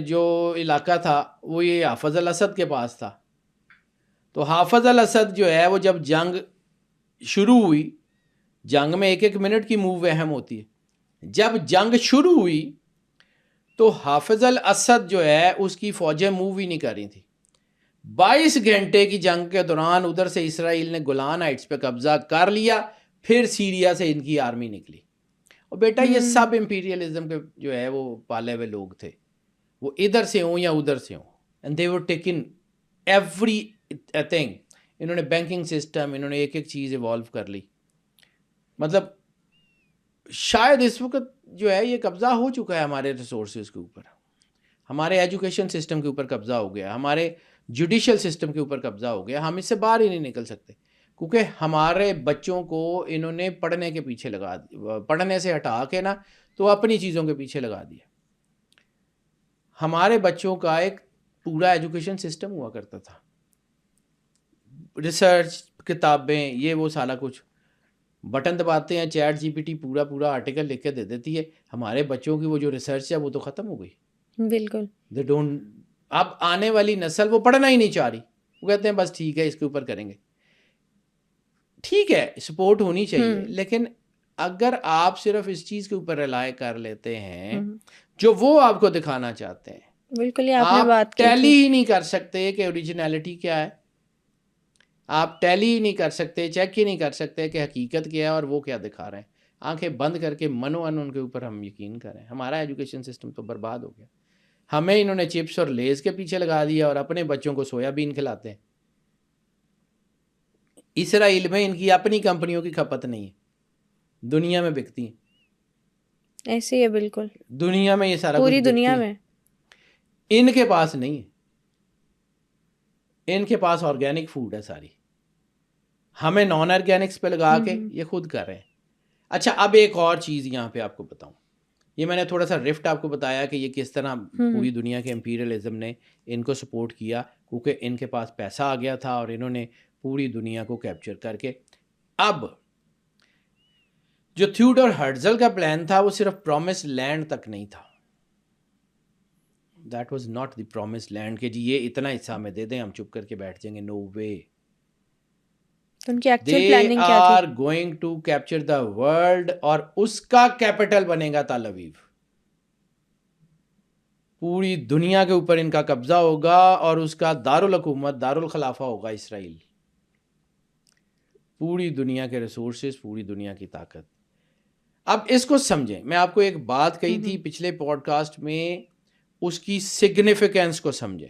جو علاقہ تھا وہ یہ حافظ الاسد کے پاس تھا. تو حافظ الاسد جو ہے وہ جب جنگ شروع ہوئی، جنگ میں 1 منٹ کی موو اہم ہوتی ہے. جب جنگ شروع ہوئی تو حافظ الاسد جو ہے اس کی فوجیں موو ہی نہیں کر رہی تھیں. 22 گھنٹے کی جنگ کے دوران ادھر سے اسرائیل نے گولان ہائٹس پہ قبضہ کر لیا. پھر سیریا سے ان کی آرمی نکلی. اور بیٹا یہ سب امپیریلزم کے جو ہے وہ پالے ہوئے لوگ تھے، وہ ادھر سے ہوں یا ادھر سے ہوں. And they were taken every thing. انہوں نے بینکنگ سسٹم، انہوں نے ایک چیز ایوالو کر لی. مطلب شاید اس وقت جو ہے یہ قبضہ ہو چکا ہے ہمارے ریسورسز کے اوپر، ہمارے ایجوکیشن سسٹم کے اوپر قبضہ ہو گیا، ہمارے جوڈیشل سسٹم کے اوپر قبضہ ہو گیا. ہم اس سے باہر ہی نہیں نکل سکتے کیونکہ ہمارے بچوں کو انہوں نے پڑھنے کے پیچھے لگا دیا، پڑھنے سے ہٹا کے نا تو اپنی چیزوں کے پیچھے لگا دیا. ہمارے بچوں کا ایک پورا ایجوکیشن سسٹم ہوا کرتا تھا، ریسرچ، کتابیں، یہ وہ سارا کچھ. بٹن دباتے ہیں، چیٹ جی پی ٹی پورا آرٹیکل لکھ کے دے دیتی ہے. ہمارے بچوں کی وہ جو ریسرچ ہے وہ تو ختم ہو گئی. بالکل. They don't. اب آنے والی نسل وہ پڑھنا ہی نہیں چاہ رہی. وہ کہتے ہیں بس ٹھیک ہے اس کے اوپر کریں گے. ٹھیک ہے سپورٹ ہونی چاہیے، لیکن اگر آپ صرف اس چیز کے اوپر ریلائی کر لیتے ہیں جو وہ آپ کو دکھانا چاہتے ہیں، بالکل آپ ٹیلی ہی نہیں کر سکتے کہ اوریجنلٹی کیا ہے. آپ ٹیلی ہی نہیں کر سکتے، چیک ہی نہیں کر سکتے کہ حقیقت کیا ہے اور وہ کیا دکھا رہے ہیں. آنکھیں بند کر کے منو ان کے اوپر ہم یقین کریں. ہمارا ایجوکیشن سسٹم تو برباد ہو گیا. ہمیں انہوں نے چپس اور لیز کے پیچھے لگا دیا اور اپنے بچوں کو سویا بین کھلاتے ہیں. اسرائیل میں ان کی اپنی کمپنیوں کی کھپت نہیں ہے، دنیا میں بکتی ہیں. ایسے ہی ہے بالکل، دنیا میں یہ سارا کچھ پوری بکتی دنیا ہیں. میں. ان کے پاس نہیں ہے، ان کے پاس آرگینک فوڈ ہے ساری. ہمیں نان آرگینکس پہ لگا کے یہ خود کر رہے ہیں. اچھا اب ایک اور چیز یہاں پہ آپ کو بتاؤں. یہ میں نے تھوڑا سا رفٹ آپ کو بتایا کہ یہ کس طرح پوری دنیا کے امپیریلزم نے ان کو سپورٹ کیا، کیونکہ ان کے پاس پیسہ آ گیا تھا اور انہوں نے پوری دنیا کو کیپچر کر کے. اب جو تھیوڈور ہرٹزل کا پلان تھا وہ صرف پرومس لینڈ تک نہیں تھا. That was not the promise land کہ جی یہ اتنا حصہ ہمیں دے دیں ہم چپ کر کے بیٹھ جائیں گے. نو وے. ان کی ایکچوئل They پلاننگ کیا تھی؟ are going to capture the world اور اس کا کیپٹل بنے گا تل اویو. پوری دنیا کے اوپر ان کا قبضہ ہوگا اور اس کا دارالحکومت دارالخلافہ ہوگا اسرائیل. پوری دنیا کے ریسورسز، پوری دنیا کی طاقت. اب اس کو سمجھیں. میں آپ کو ایک بات کہی تھی پچھلے پوڈ کاسٹ میں، اس کی سگنیفیکینس کو سمجھیں.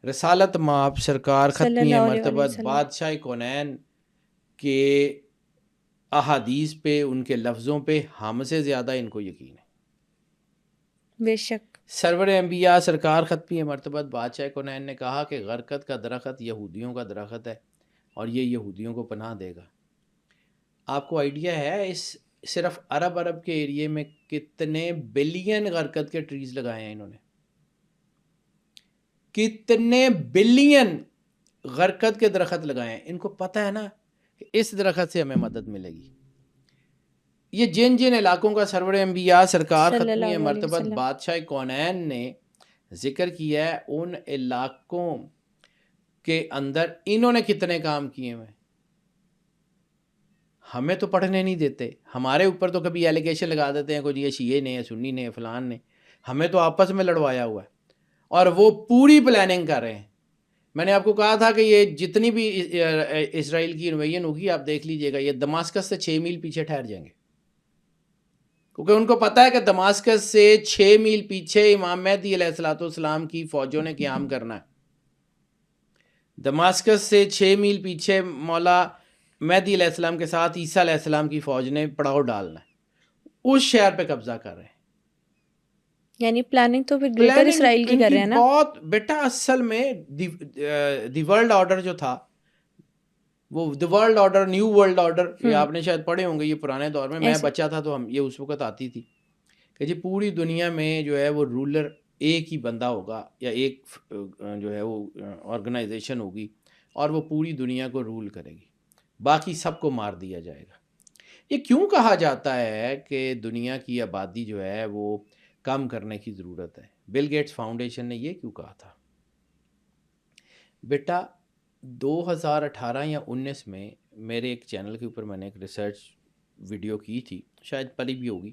رسالت مآب سرکار ختمی مرتبت بادشاہ کونین کے احادیث پہ، ان کے لفظوں پہ ہم سے زیادہ ان کو یقین ہے. بے شک. سرور انبیاء سرکار ختمی مرتبت بادشاہ کونین نے کہا کہ غرقت کا درخت یہودیوں کا درخت ہے اور یہ یہودیوں کو پناہ دے گا. آپ کو آئیڈیا ہے اس صرف عرب کے ایریے میں کتنے بلین غرقت کے ٹریز لگائے ہیں انہوں نے؟ کتنے بلین غرقت کے درخت لگائے ہیں. ان کو پتہ ہے نا کہ اس درخت سے ہمیں مدد ملے گی. یہ جن علاقوں کا سرور انبیاء سرکار ختمی مرتبت بادشاہ کونین نے ذکر کیا ہے، ان علاقوں کے اندر انہوں نے کتنے کام کیے ہوئے. ہمیں تو پڑھنے نہیں دیتے. ہمارے اوپر تو کبھی ایلیگیشن لگا دیتے ہیں کوئی یہ شیعہ نے، سنی نے، فلان نے. ہمیں تو آپس میں لڑوایا ہوا ہے اور وہ پوری پلاننگ کر رہے ہیں. میں نے آپ کو کہا تھا کہ یہ جتنی بھی اسرائیل کی انویژن ہوگی آپ دیکھ لیجئے گا، یہ دماسکس سے 6 میل پیچھے ٹھہر جائیں گے، کیونکہ ان کو پتہ ہے کہ دماسکس سے 6 میل پیچھے امام مہدی علیہ الصلوۃ والسلام کی فوجوں نے قیام کرنا ہے. دماسکس سے 6 میل پیچھے مولا مہدی علیہ السلام کے ساتھ عیسیٰ علیہ السلام کی فوج نے پڑاؤ ڈالنا ہے. اس شہر پہ قبضہ کر رہے ہیں. یعنی پلاننگ تو پھر گریٹر اسرائیل کی کر رہے ہیں نا. بہت بیٹا اصل میں دی ورلڈ آرڈر جو تھا، وہ دی world order, new world order, یہ آپ نے شاید پڑھے ہوں گے. یہ پرانے دور میں بچہ تھا تو ہم یہ اس وقت آتی تھی کہ جی پوری دنیا میں جو ہے وہ رولر ایک ہی بندہ ہوگا یا ایک جو ہے وہ آرگنائزیشن ہوگی اور وہ پوری دنیا کو رول کرے گی، باقی سب کو مار دیا جائے گا. یہ کیوں کہا جاتا ہے کہ دنیا کی آبادی جو ہے وہ کم کرنے کی ضرورت ہے؟ بل گیٹس فاؤنڈیشن نے یہ کیوں کہا تھا؟ بیٹا 2018 یا 19 میں میرے ایک چینل کے اوپر میں نے ایک ریسرچ ویڈیو کی تھی، شاید پلی بھی ہوگی.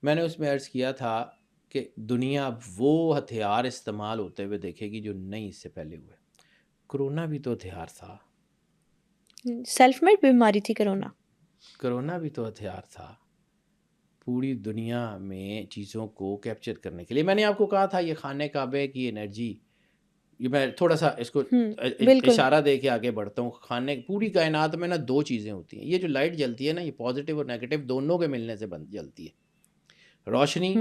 میں نے اس میں عرض کیا تھا کہ دنیا وہ ہتھیار استعمال ہوتے ہوئے دیکھے گی جو نہیں اس سے پہلے ہوئے. کرونا بھی تو ہتھیار تھا، سیلف میڈ بیماری تھی کرونا بھی تو ہتھیار تھا پوری دنیا میں چیزوں کو کیپچر کرنے کے لیے. میں نے آپ کو کہا تھا یہ خانہ کعبے کی انرجی، یہ میں تھوڑا سا اس کو اشارہ دے کے آگے بڑھتا ہوں. پوری کائنات میں نا 2 چیزیں ہوتی ہیں. یہ جو لائٹ جلتی ہے نا، یہ پازیٹیو اور نیگیٹو دونوں کے ملنے سے جلتی ہے. روشنی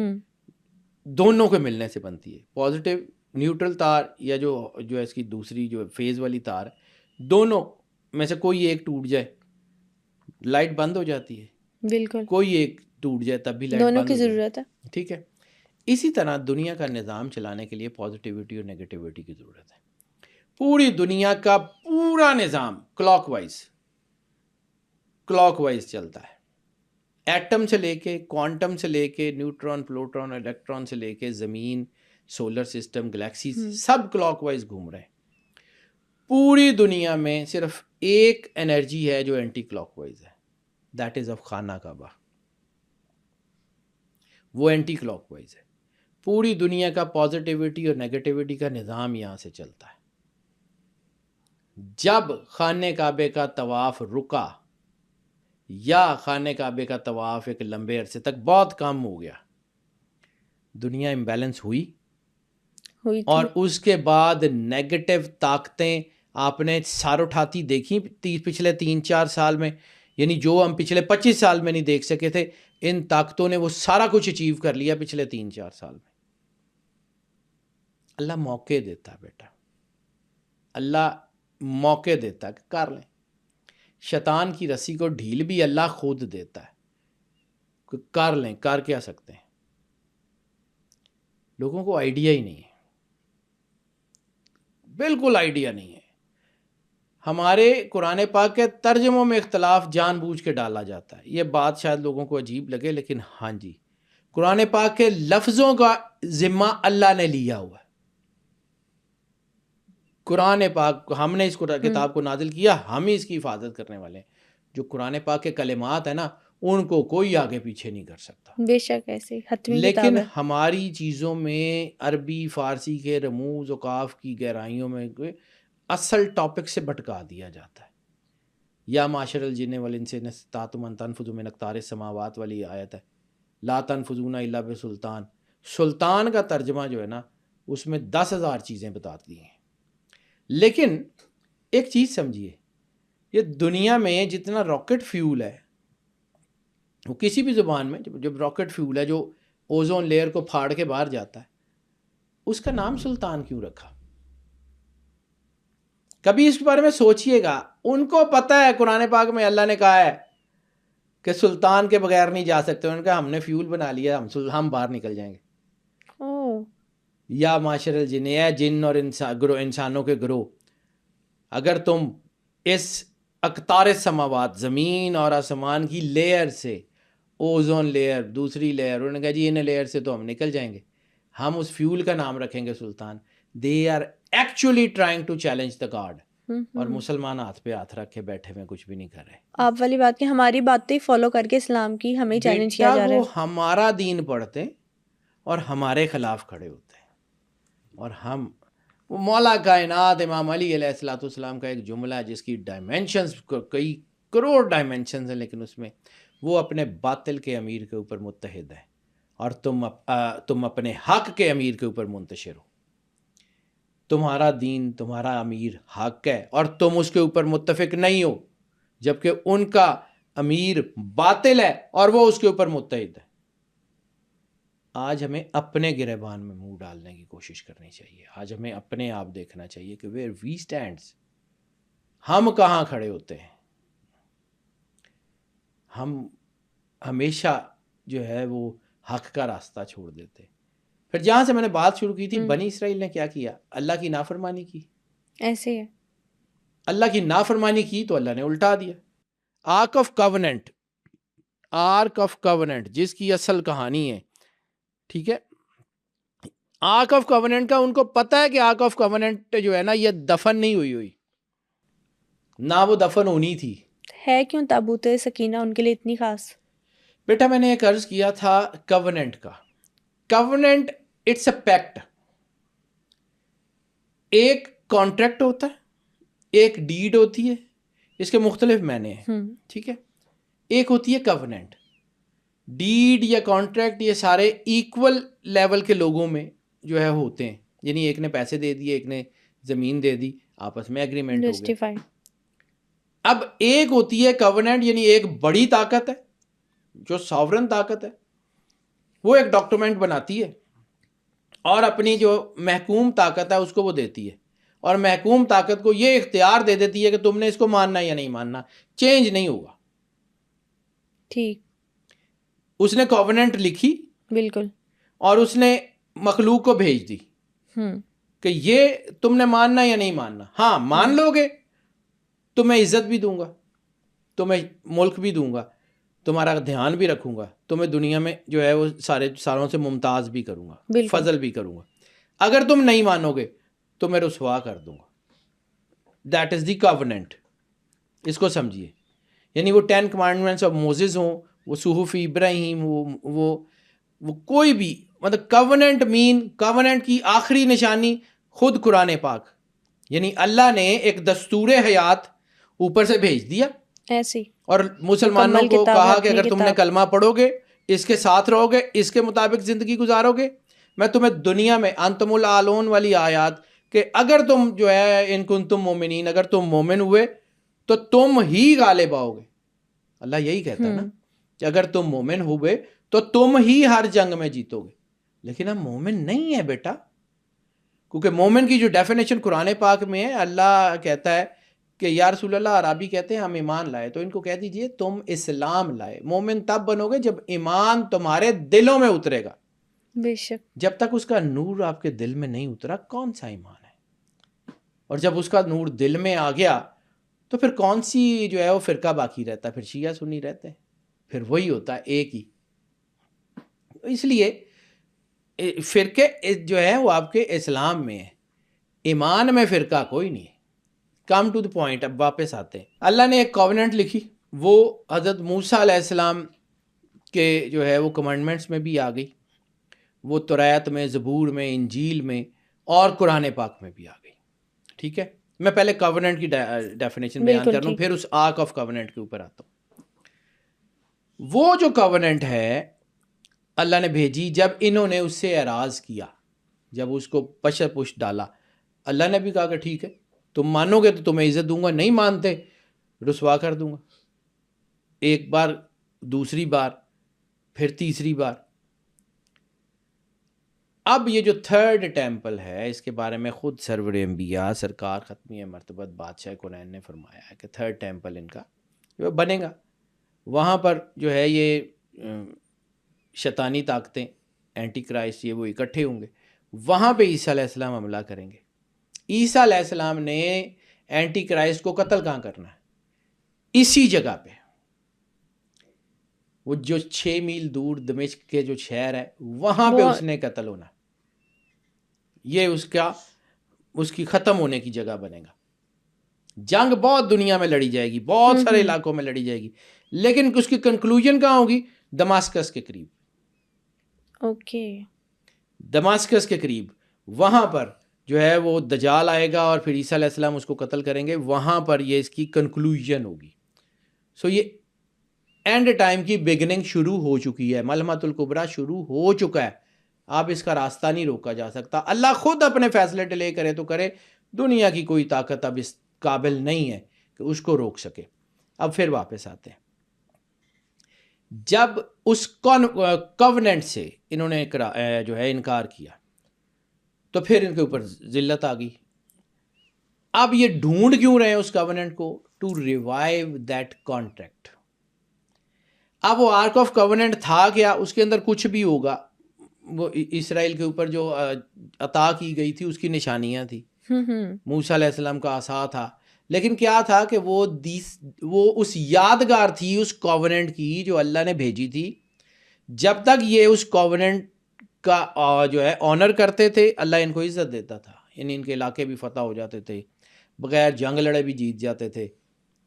دونوں کے ملنے سے بنتی ہے. پازیٹیو نیوٹرل تار یا جو اس کی دوسری جو فیز والی تار، دونوں میں سے کوئی ایک ٹوٹ جائے لائٹ بند ہو جاتی ہے. بالکل. کوئی ایک ٹوٹ جائے تب بھی لائٹ دونوں بند کی ہو جائے. ضرورت ہے. ٹھیک ہے. اسی طرح دنیا کا نظام چلانے کے لیے پازیٹیوٹی اور نیگیٹیوٹی کی ضرورت ہے. پوری دنیا کا پورا نظام کلاک وائز چلتا ہے. ایٹم سے لے کے کوانٹم سے لے کے نیوٹران، پروٹون، الیکٹران سے لے کے زمین، سولر سسٹم، گلیکسی، سب کلاک وائز گھوم رہے ہیں. پوری دنیا میں صرف ایک انرجی ہے جو اینٹی کلاک وائز ہے، دیٹ از آف خانہ کعبہ. وہ اینٹی کلاک وائز ہے. پوری دنیا کا پازیٹیوٹی اور نیگیٹیوٹی کا نظام یہاں سے چلتا ہے. جب خانہ کعبے کا طواف رکا یا خانہ کعبے کا طواف ایک لمبے عرصے تک بہت کم ہو گیا دنیا امبیلنس ہوئی ہوئی اور اس کے بعد نیگیٹو طاقتیں آپ نے سار اٹھاتی دیکھی پچھلے 3-4 سال میں، یعنی جو ہم پچھلے 25 سال میں نہیں دیکھ سکے تھے، ان طاقتوں نے وہ سارا کچھ اچیو کر لیا پچھلے 3-4 سال میں. اللہ موقع دیتا بیٹا، اللہ موقع دیتا کہ کر لیں. شیطان کی رسی کو ڈھیل بھی اللہ خود دیتا ہے کہ کر لیں. کر کیا سکتے ہیں؟ لوگوں کو آئیڈیا ہی نہیں ہے، بالکل آئیڈیا نہیں ہے. ہمارے قرآن پاک کے ترجموں میں اختلاف جان بوجھ کے ڈالا جاتا ہے. یہ بات شاید لوگوں کو عجیب لگے، لیکن ہاں جی، قرآن پاک کے لفظوں کا ذمہ اللہ نے لیا ہوا ہے. قرآن پاک، ہم نے اس کتاب کو نازل کیا، ہم ہی اس کی حفاظت کرنے والے ہیں. جو قرآن پاک کے کلمات ہیں نا، ان کو کوئی آگے پیچھے نہیں کر سکتا. بے شک ایسے حتمی کتاب لیکن ہے. ہماری چیزوں میں عربی فارسی کے رموز وقاف کی گہرائیوں میں اصل ٹاپک سے بھٹکا دیا جاتا ہے. یا معاشر الجن والانس ان استطعتم ان تنفذوا من اقطار السماوات والی آیت ہے، لا تنفذون الا بسلطان. سلطان کا ترجمہ جو ہے نا، اس میں 10,000 چیزیں بتاتی ہیں. لیکن ایک چیز سمجھیے، یہ دنیا میں جتنا راکٹ فیول ہے، وہ کسی بھی زبان میں جب راکٹ فیول ہے جو اوزون لیئر کو پھاڑ کے باہر جاتا ہے، اس کا نام سلطان کیوں رکھا؟ کبھی اس کے بارے میں سوچئے گا. ان کو پتہ ہے قرآن پاک میں اللہ نے کہا ہے کہ سلطان کے بغیر نہیں جا سکتے. انہوں نے کہا ہم نے فیول بنا لیا، ہم باہر نکل جائیں گے. یا معاشر الجن، ہے جن اور انسانوں کے گروہ، اگر تم اس اقطار سماوات، زمین اور آسمان کی لیئر سے، اوزون لیئر دوسری لیئر، انہوں نے کہا جی ان لیئر سے تو ہم نکل جائیں گے، ہم اس فیول کا نام رکھیں گے سلطان. They are actually trying to challenge the God. اور مسلمان ہاتھ پہ ہاتھ رکھ کے بیٹھے ہوئے کچھ بھی نہیں کر رہے. آپ والی بات کہ ہماری باتیں فالو کر کے اسلام کی ہمیں چیلنج کیا جا رہا ہے. وہ ہمارا دین پڑھتے اور ہمارے خلاف کھڑے ہوتے ہیں. اور ہم مولا کائنات امام علی علیہ الصلوۃ والسلام کا ایک جملہ ہے جس کی ڈائمینشنز کئی کروڑ ڈائمینشنز ہیں، لیکن اس میں وہ اپنے باطل کے امیر کے اوپر متحد ہے اور تم اپنے حق کے امیر کے اوپر منتشر ہو. تمہارا دین، تمہارا امیر حق ہے اور تم اس کے اوپر متفق نہیں ہو، جبکہ ان کا امیر باطل ہے اور وہ اس کے اوپر متحد ہے. آج ہمیں اپنے گریبان میں منہ ڈالنے کی کوشش کرنی چاہیے. آج ہمیں اپنے آپ دیکھنا چاہیے کہ ویئر وی اسٹینڈز، ہم کہاں کھڑے ہوتے ہیں. ہم ہمیشہ جو ہے وہ حق کا راستہ چھوڑ دیتے. پھر جہاں سے میں نے بات شروع کی تھی، بنی اسرائیل نے کیا کیا؟ اللہ کی نافرمانی کی. ایسے ہے، اللہ کی نافرمانی کی تو اللہ نے الٹا دیا. Ark of covenant, ark of covenant جس کی اصل کہانی ہے، ٹھیک ہے، آرک آف کاوننٹ کا ان کو پتہ ہے کہ آرک آف کاوننٹ جو ہے نا یہ دفن نہیں ہوئی، نہ وہ دفن ہونی تھی. ہے کیوں تابوت سکینہ ان کے لیے اتنی خاص؟ بیٹا میں نے ایک عرض کیا تھا کاوننٹ کا. Covenant it's a pact. ایک کانٹریکٹ ہوتا ہے، ایک ڈیڈ ہوتی ہے، اس کے مختلف معنی ہیں، ٹھیک ہے. ایک ہوتی ہے کاوننٹ. ڈیڈ یا کانٹریکٹ یہ سارے ایکول لیول کے لوگوں میں جو ہے ہوتے ہیں، یعنی ایک نے پیسے دے دیے، ایک نے زمین دے دی، آپس میں ایگریمنٹ ہو گیا. اب ایک ہوتی ہے کاوننٹ، یعنی ایک بڑی طاقت ہے جو ساورن طاقت ہے، وہ ایک ڈاکومنٹ بناتی ہے اور اپنی جو محکوم طاقت ہے اس کو وہ دیتی ہے، اور محکوم طاقت کو یہ اختیار دے دیتی ہے کہ تم نے اس کو ماننا یا نہیں ماننا، چینج نہیں ہوگا. ٹھیک. اس نے کووننٹ لکھی، بالکل، اور اس نے مخلوق کو بھیج دی کہ یہ تم نے ماننا یا نہیں ماننا. ہاں مان لو گے تو میں عزت بھی دوں گا، تمہیں ملک بھی دوں گا، تمہارا دھیان بھی رکھوں گا، تمہیں دنیا میں جو ہے وہ ساروں سے ممتاز بھی کروں گا، فضل بھی کروں گا. اگر تم نہیں مانو گے تو میں رسوا کر دوں گا. That is the covenant. اس کو سمجھیے. یعنی وہ 10 کمانڈمنٹس آف موزز ہوں، وہ صحف ابراہیم، وہ کوئی بھی، مطلب کووننٹ کی آخری نشانی خود قرآن پاک. یعنی اللہ نے ایک دستور حیات اوپر سے بھیج دیا ایسی، اور مسلمانوں کو کہا کہ اگر تم نے کلمہ پڑھو گے، اس کے ساتھ رہو گے، اس کے مطابق زندگی گزارو گے، میں تمہیں دنیا میں انتم العالون والی آیات کہ اگر تم جو ہے ان کنتم مومنین، اگر تم مومن ہوئے تو تم ہی غالب آؤ گے. اللہ یہی کہتا ہے نا کہ اگر تم مومن ہوئے تو تم ہی ہر جنگ میں جیتو گے. لیکن ہم مومن نہیں ہیں بیٹا، کیونکہ مومن کی جو ڈیفینیشن قرآن پاک میں ہے، اللہ کہتا ہے کہ یا رسول اللہ، عربی کہتے ہیں ہم ایمان لائے، تو ان کو کہہ دیجئے تم اسلام لائے. مومن تب بنو گے جب ایمان تمہارے دلوں میں اترے گا. بے شک. جب تک اس کا نور آپ کے دل میں نہیں اترا کون سا ایمان ہے؟ اور جب اس کا نور دل میں آ گیا تو پھر کون سی جو ہے وہ فرقہ باقی رہتا ہے؟ پھر شیعہ سنی رہتے ہیں، پھر وہی ہوتا ہے ایک ہی. اس لیے فرقے جو ہے وہ آپ کے اسلام میں ہے، ایمان میں فرقہ کوئی نہیں ہے. کم ٹو دی پوائنٹ، اب واپس آتے ہیں. اللہ نے ایک کووننٹ لکھی، وہ حضرت موسیٰ علیہ السلام کے جو ہے وہ کمانڈمنٹس میں بھی آ گئی، وہ توریت میں، زبور میں، انجیل میں اور قرآن پاک میں بھی آ گئی. ٹھیک ہے، میں پہلے کووننٹ کی ڈیفینیشن بیان کر لوں، پھر اس آرک آف کووننٹ کے اوپر آتا ہوں. وہ جو کووننٹ ہے اللہ نے بھیجی جب انہوں نے اس سے اعراض کیا، جب اس کو پشر پش ڈالا، اللہ نے بھی کہا کہ ٹھیک ہے تم مانو گے تو تمہیں عزت دوں گا، نہیں مانتے رسوا کر دوں گا. ایک بار، دوسری بار، پھر تیسری بار. اب یہ جو تھرڈ ٹیمپل ہے اس کے بارے میں خود سرور انبیاء سرکار ختمی مرتبت بادشاہ کونین نے فرمایا ہے کہ تھرڈ ٹیمپل ان کا جو بنے گا، وہاں پر جو ہے یہ شیطانی طاقتیں، اینٹی کرائسٹ، یہ وہ اکٹھے ہوں گے. وہاں پہ عیسیٰ علیہ السلام حملہ کریں گے. عیسیٰ علیہ السلام نے اینٹی کرائسٹ کو قتل کہاں کرنا ہے؟ اسی جگہ پہ، وہ جو 6 میل دور دمشق کے جو شہر ہے وہاں پہ اس نے قتل ہونا. یہ اس کی ختم ہونے کی جگہ بنے گا. جنگ بہت دنیا میں لڑی جائے گی، بہت سارے علاقوں میں لڑی جائے گی، لیکن اس کی کنکلوژن کہاں ہوگی؟ دماسکس کے قریب. اوکے، دماسکس کے قریب، وہاں پر جو ہے وہ دجال آئے گا اور پھر عیسیٰ علیہ السلام اس کو قتل کریں گے. وہاں پر یہ اس کی کنکلوژن ہوگی. سو یہ اینڈ ٹائم کی بگننگ شروع ہو چکی ہے، ملحمۃ الکبریٰ شروع ہو چکا ہے. اب اس کا راستہ نہیں روکا جا سکتا. اللہ خود اپنے فیصلے ڈیلے کرے تو کرے، دنیا کی کوئی طاقت اب اس قابل نہیں ہے کہ اس کو روک سکے. اب پھر واپس آتے ہیں. جب اس کووننٹ سے انہوں نے جو ہے انکار کیا تو پھر ان کے اوپر ذلت آ گئی. اب یہ ڈھونڈ کیوں رہے ہیں اس کووننٹ کو؟ To revive that contract. اب وہ آرک آف کووننٹ تھا کیا؟ اس کے اندر کچھ بھی ہوگا، وہ اسرائیل کے اوپر جو عطا کی گئی تھی اس کی نشانیاں تھی. موسیٰ علیہ السلام کا عصا تھا، لیکن کیا تھا کہ وہ اس یادگار تھی اس کووننٹ کی جو اللہ نے بھیجی تھی. جب تک یہ اس کووننٹ کا جو ہے آنر کرتے تھے، اللہ ان کو عزت دیتا تھا. یعنی ان کے علاقے بھی فتح ہو جاتے تھے، بغیر جنگ لڑے بھی جیت جاتے تھے.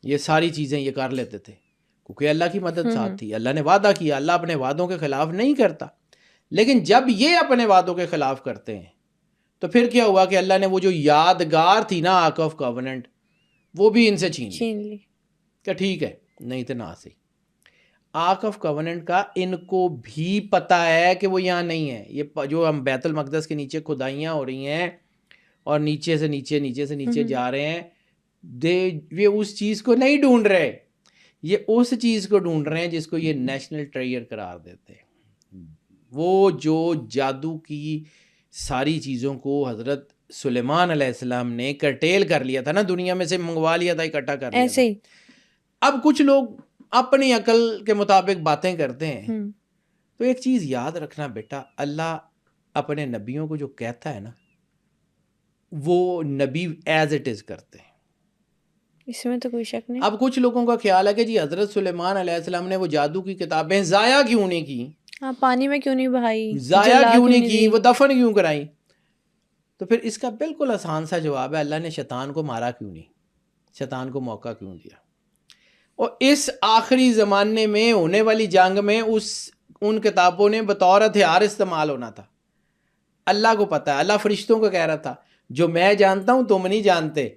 یہ ساری چیزیں یہ کر لیتے تھے کیونکہ اللہ کی مدد ساتھ تھی. اللہ نے وعدہ کیا، اللہ اپنے وعدوں کے خلاف نہیں کرتا. لیکن جب یہ اپنے وعدوں کے خلاف کرتے ہیں تو پھر کیا ہوا کہ اللہ نے وہ جو یادگار تھی نا آرک آف کووننٹ، وہ بھی ان سے چھین لی کہ ٹھیک ہے نہیں تو نہ صحیح. آرک آف کووننٹ کا ان کو بھی پتہ ہے کہ وہ یہاں نہیں ہے. یہ جو ہم بیت المقدس کے نیچے کھدائیاں ہو رہی ہیں اور نیچے سے نیچے جا رہے ہیں، یہ اس چیز کو نہیں ڈھونڈ رہے، یہ اس چیز کو ڈھونڈ رہے ہیں جس کو یہ نیشنل ٹریجر قرار دیتے ہیں. وہ جو جادو کی ساری چیزوں کو حضرت سلیمان علیہ السلام نے کرٹیل کر لیا تھا نا، دنیا میں سے منگوا لیا تھا، اکٹھا کر لیا تھا. اب کچھ لوگ اپنی عقل کے مطابق باتیں کرتے ہیں. تو ایک چیز یاد رکھنا بیٹا، اللہ اپنے نبیوں کو جو کہتا ہے نا وہ نبی ایز اٹ از کرتے ہیں، اس میں تو کوئی شک نہیں. اب کچھ لوگوں کا خیال ہے کہ جی حضرت سلیمان علیہ السلام نے وہ جادو کی کتابیں ضائع کیوں نہیں کی، پانی میں کیوں نہیں بہائی، ضائع کیوں نہیں کی، وہ دفن کیوں کرائی؟ تو پھر اس کا بالکل آسان سا جواب ہے، اللہ نے شیطان کو مارا کیوں نہیں، شیطان کو موقع کیوں دیا؟ اور اس آخری زمانے میں ہونے والی جنگ میں ان کتابوں نے بطور ہتھیار استعمال ہونا تھا. اللہ کو پتہ ہے، اللہ فرشتوں کو کہہ رہا تھا جو میں جانتا ہوں تم نہیں جانتے.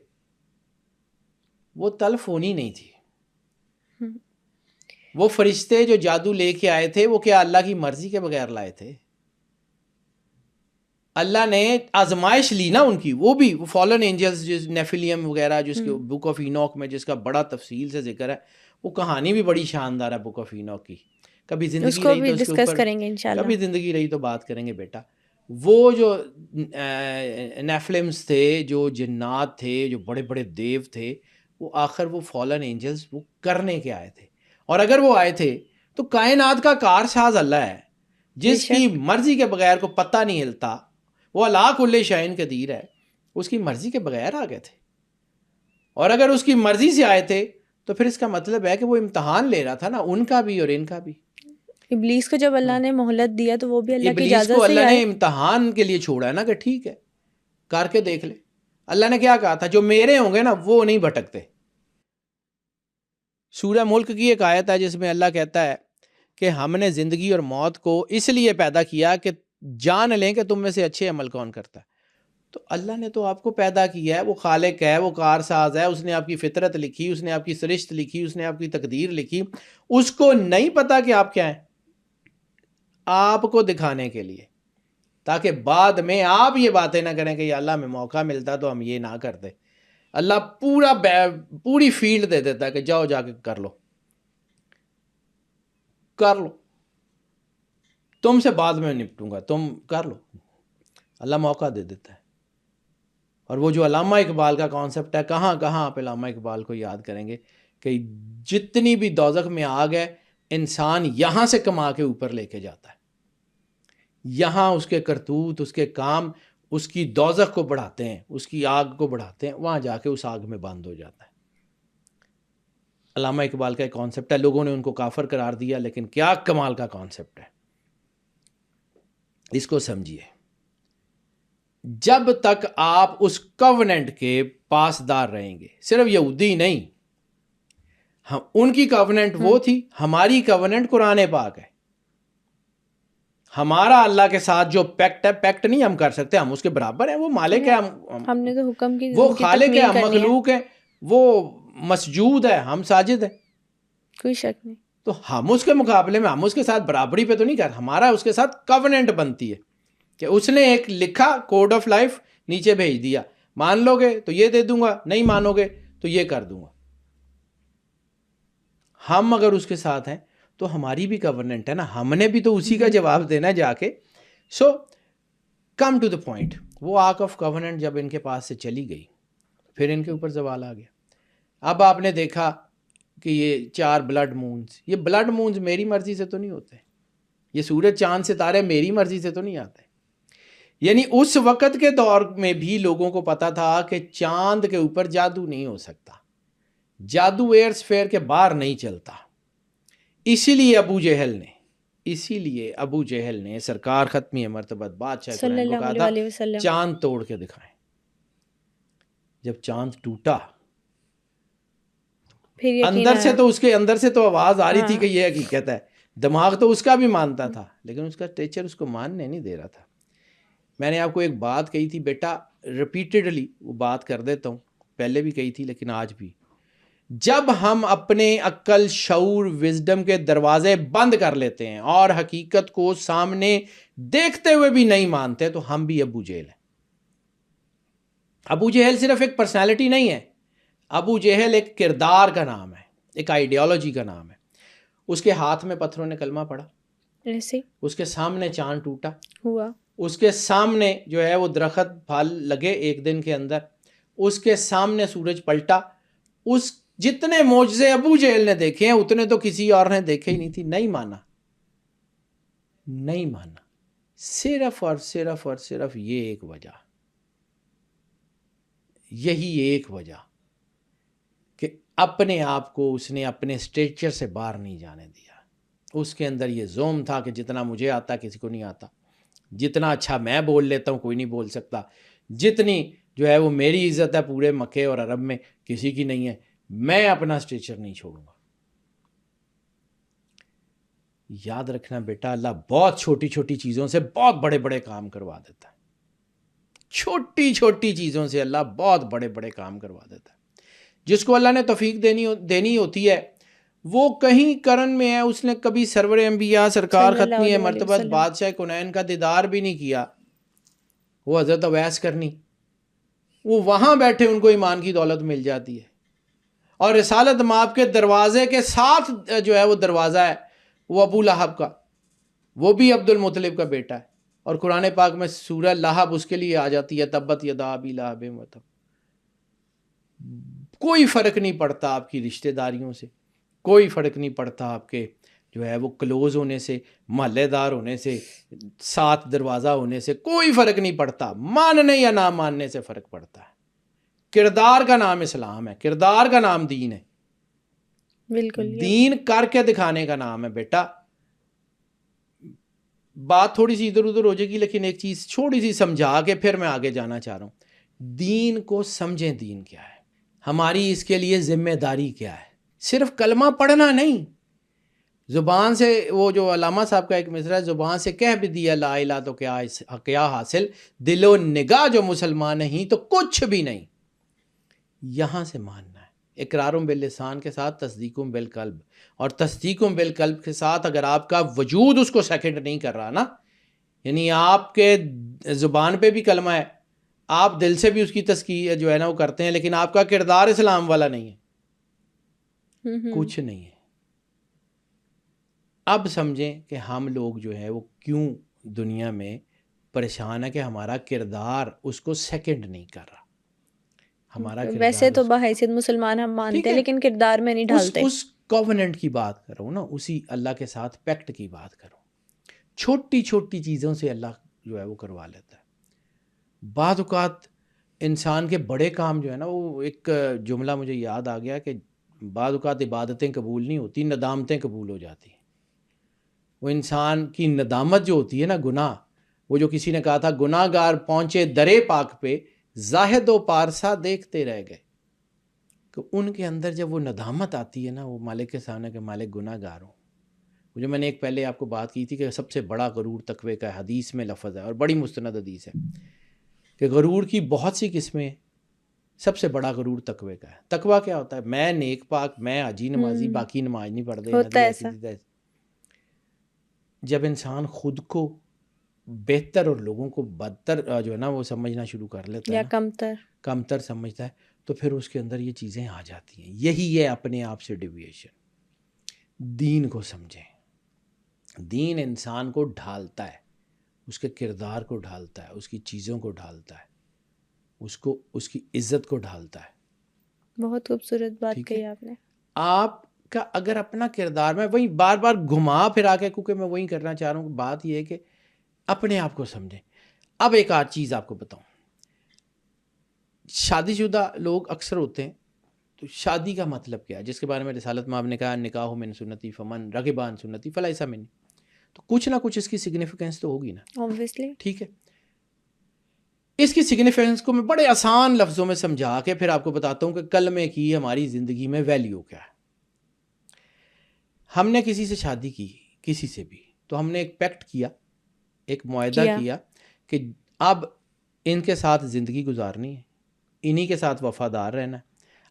وہ تلف ہونی نہیں تھی. وہ فرشتے جو جادو لے کے آئے تھے وہ کیا اللہ کی مرضی کے بغیر لائے تھے؟ اللہ نے آزمائش لی نا ان کی، وہ بھی وہ فالن اینجلز جس نیفیلیم وغیرہ جس کے بک آف اینوک میں جس کا بڑا تفصیل سے ذکر ہے، وہ کہانی بھی بڑی شاندار ہے بک آف اینوک کی. کبھی زندگی رہی تو اس کے اوپر کریں گے انشاءاللہ. کبھی زندگی رہی تو بات کریں گے بیٹا. وہ جو نیفلمز تھے، جو جنات تھے، جو بڑے بڑے دیو تھے، وہ آخر وہ فالن اینجلز وہ کرنے کے آئے تھے. اور اگر وہ آئے تھے تو کائنات کا کارساز اللہ ہے، جس کی مرضی کے بغیر کو پتہ نہیں ہلتا، وہ اللہ کل شیء قدیر ہے، اس کی مرضی کے بغیر آ گئے تھے. اور اگر اس کی مرضی سے آئے تھے تو پھر اس کا مطلب ہے کہ وہ امتحان لے رہا تھا نا، ان کا بھی اور ان کا بھی. ابلیس کو جب اللہ نے مہلت دیا تو وہ بھی اللہ کی ابلیس اجازت کو سے اللہ نے امتحان کے لیے چھوڑا ہے نا، کہ ٹھیک ہے کر کے دیکھ لے. اللہ نے کیا کہا تھا؟ جو میرے ہوں گے نا وہ نہیں بھٹکتے. سورہ ملک کی ایک آیت ہے جس میں اللہ کہتا ہے کہ ہم نے زندگی اور موت کو اس لیے پیدا کیا کہ جان لیں کہ تم میں سے اچھے عمل کون کرتا ہے. تو اللہ نے تو آپ کو پیدا کیا ہے، وہ خالق ہے، وہ کارساز ہے، اس نے آپ کی فطرت لکھی، اس نے آپ کی سرشت لکھی، اس نے آپ کی تقدیر لکھی. اس کو نہیں پتا کہ آپ کیا ہیں، آپ کو دکھانے کے لیے، تاکہ بعد میں آپ یہ باتیں نہ کریں کہ یا اللہ میں موقع ملتا تو ہم یہ نہ کرتے. اللہ پوری فیلڈ دے دیتا ہے کہ جاؤ جا کے کر لو، تم سے بعد میں نپٹوں گا، تم کر لو. اللہ موقع دے دیتا ہے. اور وہ جو علامہ اقبال کا کانسیپٹ ہے، کہاں آپ علامہ اقبال کو یاد کریں گے کہ جتنی بھی دوزخ میں آگ ہے، انسان یہاں سے کما کے اوپر لے کے جاتا ہے. یہاں اس کے کرتوت، اس کے کام اس کی دوزخ کو بڑھاتے ہیں، اس کی آگ کو بڑھاتے ہیں، وہاں جا کے اس آگ میں بند ہو جاتا ہے. علامہ اقبال کا ایک کانسیپٹ ہے، لوگوں نے ان کو کافر قرار دیا، لیکن کیا کمال کا کانسیپٹ ہے، اس کو سمجھیے. جب تک آپ اس کووننٹ کے پاسدار رہیں گے، صرف یہودی نہیں، ان کی کووننٹ وہ تھی، ہماری کووننٹ قرآن پاک ہے. ہمارا اللہ کے ساتھ جو پیکٹ ہے، پیکٹ نہیں ہم کر سکتے، ہم اس کے برابر ہیں، وہ مالک ہے، ہم نے تو حکم کی، وہ خالق ہے، ہم مخلوق ہیں، وہ مسجود ہے، ہم ساجد ہیں، کوئی شک نہیں. تو ہم اس کے مقابلے میں، ہم اس کے ساتھ برابری پہ تو نہیں کر، ہمارا اس کے ساتھ کووننٹ بنتی ہے کہ اس نے ایک لکھا کوڈ آف لائف نیچے بھیج دیا، مان لو گے تو یہ دے دوں گا، نہیں مانو گے تو یہ کر دوں گا. ہم اگر اس کے ساتھ ہیں تو ہماری بھی کووننٹ ہے نا، ہم نے بھی تو اسی کا جواب دینا جا کے. سو کم ٹو دا پوائنٹ، وہ آرک آف کووننٹ جب ان کے پاس سے چلی گئی، پھر ان کے اوپر زوال آ گیا. اب آپ نے دیکھا کہ یہ 4 بلڈ مونز، یہ بلڈ مونز میری مرضی سے تو نہیں ہوتے، یہ سورج چاند ستارے میری مرضی سے تو نہیں آتے. یعنی اس وقت کے دور میں بھی لوگوں کو پتا تھا کہ چاند کے اوپر جادو نہیں ہو سکتا، جادو ایئر سفیئر کے باہر نہیں چلتا. اسی لیے ابو جہل نے سرکار ختمی مرتبت بادشاہ صلی کو کہا اللہ تھا علیہ وسلم چاند توڑ کے دکھائیں. جب چاند ٹوٹا، اندر سے تو اس کے اندر سے تو آواز آ رہی تھی کہ یہ حقیقت ہے، دماغ تو اس کا بھی مانتا تھا، لیکن اس کا ٹیچر اس کو ماننے نہیں دے رہا تھا. میں نے آپ کو ایک بات کہی تھی بیٹا، ریپیٹڈلی وہ بات کر دیتا ہوں، پہلے بھی کہی تھی لیکن آج بھی، جب ہم اپنے عقل، شعور، وزڈم کے دروازے بند کر لیتے ہیں اور حقیقت کو سامنے دیکھتے ہوئے بھی نہیں مانتے، تو ہم بھی ابو جہل ہیں. ابو جہل صرف ایک پرسنالٹی نہیں ہے، ابو جہل ایک کردار کا نام ہے، ایک آئیڈیالوجی کا نام ہے. اس کے ہاتھ میں پتھروں نے کلمہ پڑھا، اس کے سامنے چاند ٹوٹا ہوا، اس کے سامنے جو ہے وہ درخت پھل لگے ایک دن کے اندر، اس کے سامنے سورج پلٹا. اس جتنے معجزے ابو جہل نے دیکھے ہیں اتنے تو کسی اور نے دیکھے ہی نہیں تھی. نہیں مانا، صرف اور صرف یہ ایک وجہ، یہی ایک وجہ کہ اپنے آپ کو اس نے اپنے سٹیچر سے باہر نہیں جانے دیا. اس کے اندر یہ زوم تھا کہ جتنا مجھے آتا کسی کو نہیں آتا، جتنا اچھا میں بول لیتا ہوں کوئی نہیں بول سکتا، جتنی جو ہے وہ میری عزت ہے پورے مکے اور عرب میں کسی کی نہیں ہے، میں اپنا سٹیچر نہیں چھوڑوں گا. یاد رکھنا بیٹا، اللہ بہت چھوٹی چھوٹی چیزوں سے بہت بڑے بڑے کام کروا دیتا ہے. چھوٹی چھوٹی چیزوں سے اللہ بہت بڑے بڑے کام کروا دیتا ہے. جس کو اللہ نے توفیق دینی ہوتی ہے وہ کہیں کرن میں ہے، اس نے کبھی سرور انبیاء سرکار ختمی مرتبت بادشاہ کنین کا دیدار بھی نہیں کیا، وہ حضرت اویس کرنی، وہ وہاں بیٹھے ان کو ایمان کی دولت مل جاتی ہے، اور رسالت مآب کے دروازے کے ساتھ جو ہے وہ دروازہ ہے وہ ابو لہب کا، وہ بھی عبد المطلب کا بیٹا ہے، اور قرآن پاک میں سورہ لہب اس کے لیے آ جاتی ہے، تبت یدا ابی لہب وتب۔ کوئی فرق نہیں پڑتا آپ کی رشتہ داریوں سے، کوئی فرق نہیں پڑتا آپ کے جو ہے وہ کلوز ہونے سے، محلے دار ہونے سے، ساتھ دروازہ ہونے سے، کوئی فرق نہیں پڑتا، ماننے یا نہ ماننے سے فرق پڑتا ہے۔ کردار کا نام اسلام ہے، کردار کا نام دین ہے، بالکل دین کر کے دکھانے کا نام ہے بیٹا۔ بات تھوڑی سی ادھر ادھر ہو جائے گی، لیکن ایک چیز چھوٹی سی سمجھا کے پھر میں آگے جانا چاہ رہا ہوں۔ دین کو سمجھیں، دین کیا ہے، ہماری اس کے لیے ذمہ داری کیا ہے۔ صرف کلمہ پڑھنا نہیں، زبان سے، وہ جو علامہ صاحب کا ایک مصرع ہے، زبان سے کہہ بھی دیا لا الہ تو کیا حاصل، دل و نگاہ جو مسلمان نہیں تو کچھ بھی نہیں۔ یہاں سے ماننا ہے، اقرار باللسان کے ساتھ تصدیق بالقلب، اور تصدیق بالقلب کے ساتھ اگر آپ کا وجود اس کو سیکنڈ نہیں کر رہا نا، یعنی آپ کے زبان پہ بھی کلمہ ہے، آپ دل سے بھی اس کی تزکیہ جو ہے نا وہ کرتے ہیں، لیکن آپ کا کردار اسلام والا نہیں ہے، کچھ نہیں ہے۔ اب سمجھیں کہ ہم لوگ جو ہے وہ کیوں دنیا میں پریشان ہے، کہ ہمارا کردار اس کو سیکنڈ نہیں کر رہا، ہمارا کردار ویسے تو بحیثیت مسلمان ہم مانتے ہیں لیکن کردار میں نہیں ڈھالتے۔ اس کووننٹ کی بات کر رہا ہوں نا، اسی اللہ کے ساتھ پیکٹ کی بات کر رہا ہوں۔ چھوٹی چھوٹی چیزوں سے اللہ جو ہے وہ کروا لیتا ہے۔ بعض اوقات انسان کے بڑے کام جو ہے نا، وہ ایک جملہ مجھے یاد آ گیا کہ بعض اوقات عبادتیں قبول نہیں ہوتی، ندامتیں قبول ہو جاتی ہیں۔ وہ انسان کی ندامت جو ہوتی ہے نا، گناہ، وہ جو کسی نے کہا تھا گناہ گار پہنچے درے پاک پہ، زاہد و پارسا دیکھتے رہ گئے، کہ ان کے اندر جب وہ ندامت آتی ہے نا، وہ مالک کے سامنے کے مالک گناہ گار ہوں۔ وہ جو میں نے ایک پہلے آپ کو بات کی تھی کہ سب سے بڑا غرور تقوی کا حدیث میں لفظ ہے، اور بڑی مستند حدیث ہے کہ غرور کی بہت سی قسمیں، سب سے بڑا غرور تقوی کا ہے۔ تقوی کیا ہوتا ہے؟ میں نیک پاک، میں حاجی نمازی، باقی نماز نہیں پڑھتے، جب انسان خود کو بہتر اور لوگوں کو بدتر جو ہے نا وہ سمجھنا شروع کر لیتا ہے، یا کمتر سمجھتا ہے، تو پھر اس کے اندر یہ چیزیں آ جاتی ہیں۔ یہی ہے اپنے آپ سے ڈیویشن۔ دین کو سمجھیں، دین انسان کو ڈھالتا ہے، اس کے کردار کو ڈھالتا ہے، اس کی چیزوں کو ڈھالتا ہے، اس کی عزت کو ڈھالتا ہے۔ بہت خوبصورت بات کہی آپ نے۔ آپ کا اگر اپنا کردار، میں وہی بار بار گھما پھرا کے، کیونکہ میں وہی کرنا چاہ رہا ہوں، بات یہ ہے کہ اپنے آپ کو سمجھیں۔ اب ایک آج چیز آپ کو بتاؤں، شادی شدہ لوگ اکثر ہوتے ہیں، تو شادی کا مطلب کیا ہے، جس کے بارے میں رسالت مآب نے کہا نکاح من سنتی فمن رغب عن سنتی فلیس منی، تو کچھ نہ کچھ اس کی سگنیفیکنس تو ہوگی نا، obviously۔ ٹھیک ہے، اس کی سگنیفیکنس کو میں بڑے آسان لفظوں میں سمجھا کے پھر آپ کو بتاتا ہوں کہ کلمے کی ہماری زندگی میں ویلیو کیا ہے۔ ہم نے کسی سے شادی کی، کسی سے بھی، تو ہم نے ایک پیکٹ کیا، ایک معاہدہ کیا کہ اب ان کے ساتھ زندگی گزارنی ہے، انہی کے ساتھ وفادار رہنا ہے۔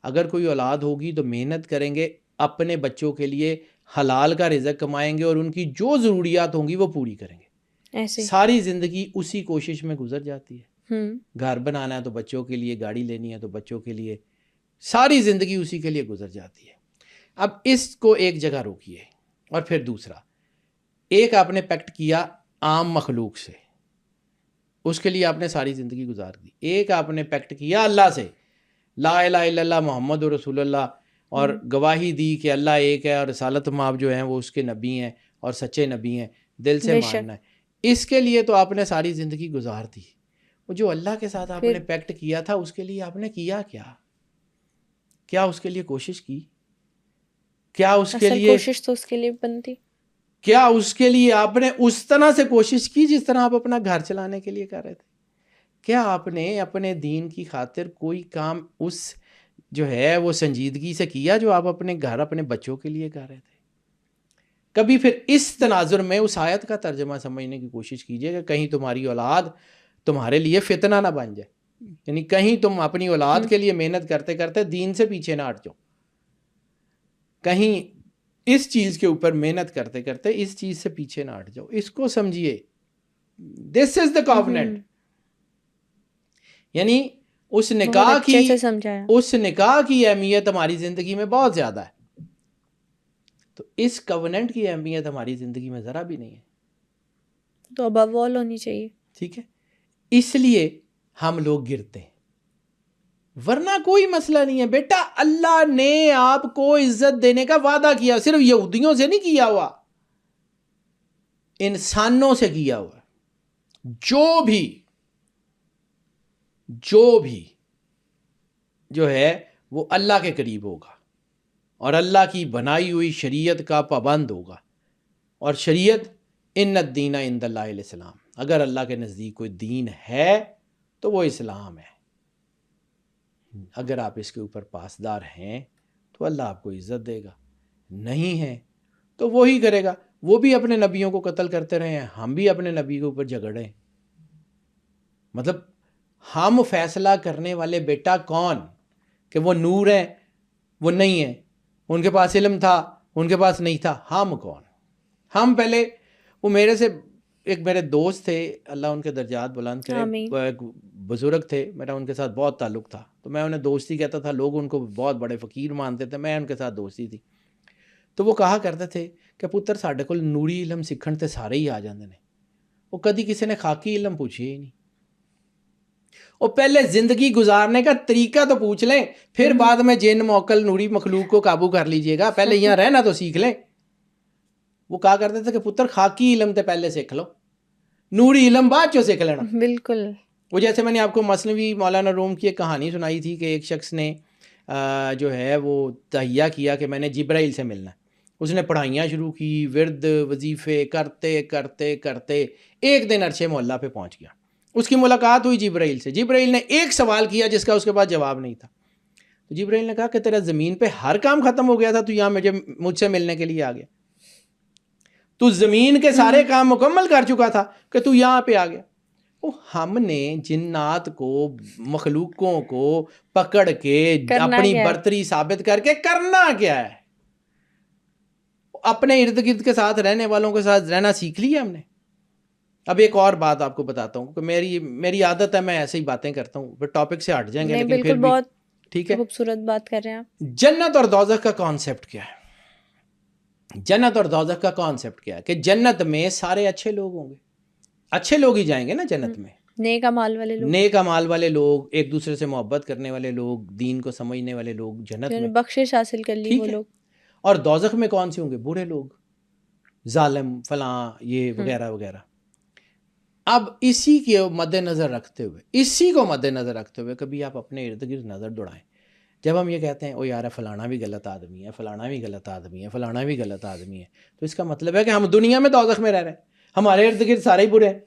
اگر کوئی اولاد ہوگی تو محنت کریں گے، اپنے بچوں کے لیے حلال کا رزق کمائیں گے، اور ان کی جو ضروریات ہوں گی وہ پوری کریں گے۔ ایسے ساری زندگی اسی کوشش میں گزر جاتی ہے۔ گھر بنانا ہے تو بچوں کے لیے، گاڑی لینی ہے تو بچوں کے لیے، ساری زندگی اسی کے لیے گزر جاتی ہے۔ اب اس کو ایک جگہ روکیے، اور پھر دوسرا، ایک آپ نے پیکٹ کیا عام مخلوق سے، اس کے لیے آپ نے ساری زندگی گزار دی۔ ایک آپ نے پیکٹ کیا اللہ سے، لا الہ الا اللہ محمد رسول اللہ، اور گواہی دی کہ اللہ ایک ہے، اور رسالت مآب جو ہیں وہ اس کے نبی ہیں اور سچے نبی ہیں، دل سے ماننا ہے۔ اس کے لیے تو آپ نے ساری زندگی گزار دی۔ وہ جو اللہ کے ساتھ آپ نے پیکٹ کیا تھا، اس کے لیے آپ نے کیا کیا اس کے لیے کوشش کی؟ کیا اس کے لیے کوشش تو اس کے لیے بنتی، کیا اس کے لیے آپ نے اس طرح سے کوشش کی جس طرح آپ اپنا گھر چلانے کے لیے کر رہے تھے؟ کیا آپ نے اپنے دین کی خاطر کوئی کام اس جو ہے وہ سنجیدگی سے کیا جو آپ اپنے گھر، اپنے بچوں کے لیے کر رہے تھے؟ کبھی پھر اس تناظر میں اس آیت کا ترجمہ سمجھنے کی کوشش کیجئے کہ کہیں تمہاری اولاد تمہارے لیے فتنہ نہ بن جائے، یعنی کہیں تم اپنی اولاد کے لیے محنت کرتے کرتے دین سے پیچھے نہ ہٹ جاؤ، کہیں اس چیز کے اوپر محنت کرتے کرتے اس چیز سے پیچھے نہ ہٹ جاؤ۔ اس کو سمجھیے، دس از دا کووننٹ۔ یعنی اس بہت نکاح اچھے کی سے سمجھایا. اس نکاح کی اہمیت ہماری زندگی میں بہت زیادہ ہے. تو اس کوننٹ کی اہمیت ہماری زندگی میں ذرا بھی نہیں ہے. تو ابو آل ہونی چاہیے. ٹھیک ہے, اس لیے ہم لوگ گرتے ہیں, ورنہ کوئی مسئلہ نہیں ہے بیٹا. اللہ نے آپ کو عزت دینے کا وعدہ کیا, صرف یہودیوں سے نہیں کیا ہوا, انسانوں سے کیا ہوا. جو بھی جو ہے وہ اللہ کے قریب ہوگا اور اللہ کی بنائی ہوئی شریعت کا پابند ہوگا. اور شریعت ان الدین عند اللہ الاسلام, اگر اللہ کے نزدیک کوئی دین ہے تو وہ اسلام ہے. اگر آپ اس کے اوپر پاسدار ہیں تو اللہ آپ کو عزت دے گا, نہیں ہے تو وہی کرے گا. وہ بھی اپنے نبیوں کو قتل کرتے رہے ہیں, ہم بھی اپنے نبی کے اوپر جھگڑے ہیں. مطلب ہم فیصلہ کرنے والے بیٹا کون, کہ وہ نور ہیں وہ نہیں ہیں, ان کے پاس علم تھا ان کے پاس نہیں تھا, ہم کون؟ ہم پہلے, وہ میرے سے ایک میرے دوست تھے, اللہ ان کے درجات بلند کرے, آمین. ایک بزرگ تھے, میرا ان کے ساتھ بہت تعلق تھا, تو میں انہیں دوستی کہتا تھا. لوگ ان کو بہت بڑے فقیر مانتے تھے, میں ان کے ساتھ دوستی تھی. تو وہ کہا کرتے تھے کہ پتر ساڈے کول نوری علم سیکھن تے سارے ہی آ جاندے نے, وہ کدی کسی نے خاکی علم پوچھے ہی نہیں. وہ پہلے زندگی گزارنے کا طریقہ تو پوچھ لیں, پھر بعد میں جن موکل نوری مخلوق کو قابو کر لیجئے گا, پہلے یہاں رہنا تو سیکھ لیں. وہ کہا کرتے تھے کہ پتر خاکی علم تے پہلے سیکھ لو, نوری علم بعد چو سیکھ لینا. بالکل. وہ جیسے میں نے آپ کو مثنوی مولانا روم کی ایک کہانی سنائی تھی کہ ایک شخص نے جو ہے وہ تہیہ کیا کہ میں نے جبرائیل سے ملنا ہے. اس نے پڑھائیاں شروع کی, ورد وظیفے کرتے کرتے کرتے ایک دن عرش معلیٰ پہ پہنچ گیا. اس کی ملاقات ہوئی جبرائیل سے. جبرائیل نے ایک سوال کیا جس کا اس کے پاس جواب نہیں تھا. تو جبرائیل نے کہا کہ تیرا زمین پہ ہر کام ختم ہو گیا تھا, تو یہاں مجھ سے ملنے کے لیے آ گیا. تو زمین کے سارے کام مکمل کر چکا تھا کہ تو یہاں پہ آ گیا. ہم نے جنات کو, مخلوقوں کو پکڑ کے اپنی برتری ثابت کر کے کرنا کیا ہے؟ اپنے ارد گرد کے ساتھ رہنے والوں کے ساتھ رہنا سیکھ لیا ہم نے. اب ایک اور بات آپ کو بتاتا ہوں کہ میری عادت ہے, میں ایسے ہی باتیں کرتا ہوں, پھر ٹاپک سے ہٹ جائیں گے, لیکن پھر بھی ٹھیک ہے. خوبصورت بات کر رہے ہیں آپ. جنت اور دوزخ کا کانسیپٹ کیا ہے؟ جنت اور دوزخ کا کانسیپٹ کیا ہے کہ جنت میں سارے اچھے لوگ ہوں گے, اچھے لوگ ہی جائیں گے نا جنت میں, نیک اعمال والے لوگ, نیک اعمال والے لوگ, ایک دوسرے سے محبت کرنے والے لوگ, دین کو سمجھنے والے لوگ جنت میں, بخشش حاصل کر لی وہ لوگ. اور دوزخ میں کون سے ہوں گے؟ برے لوگ, ظالم فلاں یہ وغیرہ وغیرہ. اب اسی کو مد نظر رکھتے ہوئے کبھی آپ اپنے ارد گرد نظر دوڑائیں. جب ہم یہ کہتے ہیں او یار فلانا بھی غلط آدمی ہے, فلانا بھی غلط آدمی ہے, فلانا بھی غلط آدمی ہے, تو اس کا مطلب ہے کہ ہم دنیا میں دوزخ میں رہ رہے ہیں, ہمارے ارد گرد سارے ہی برے ہیں.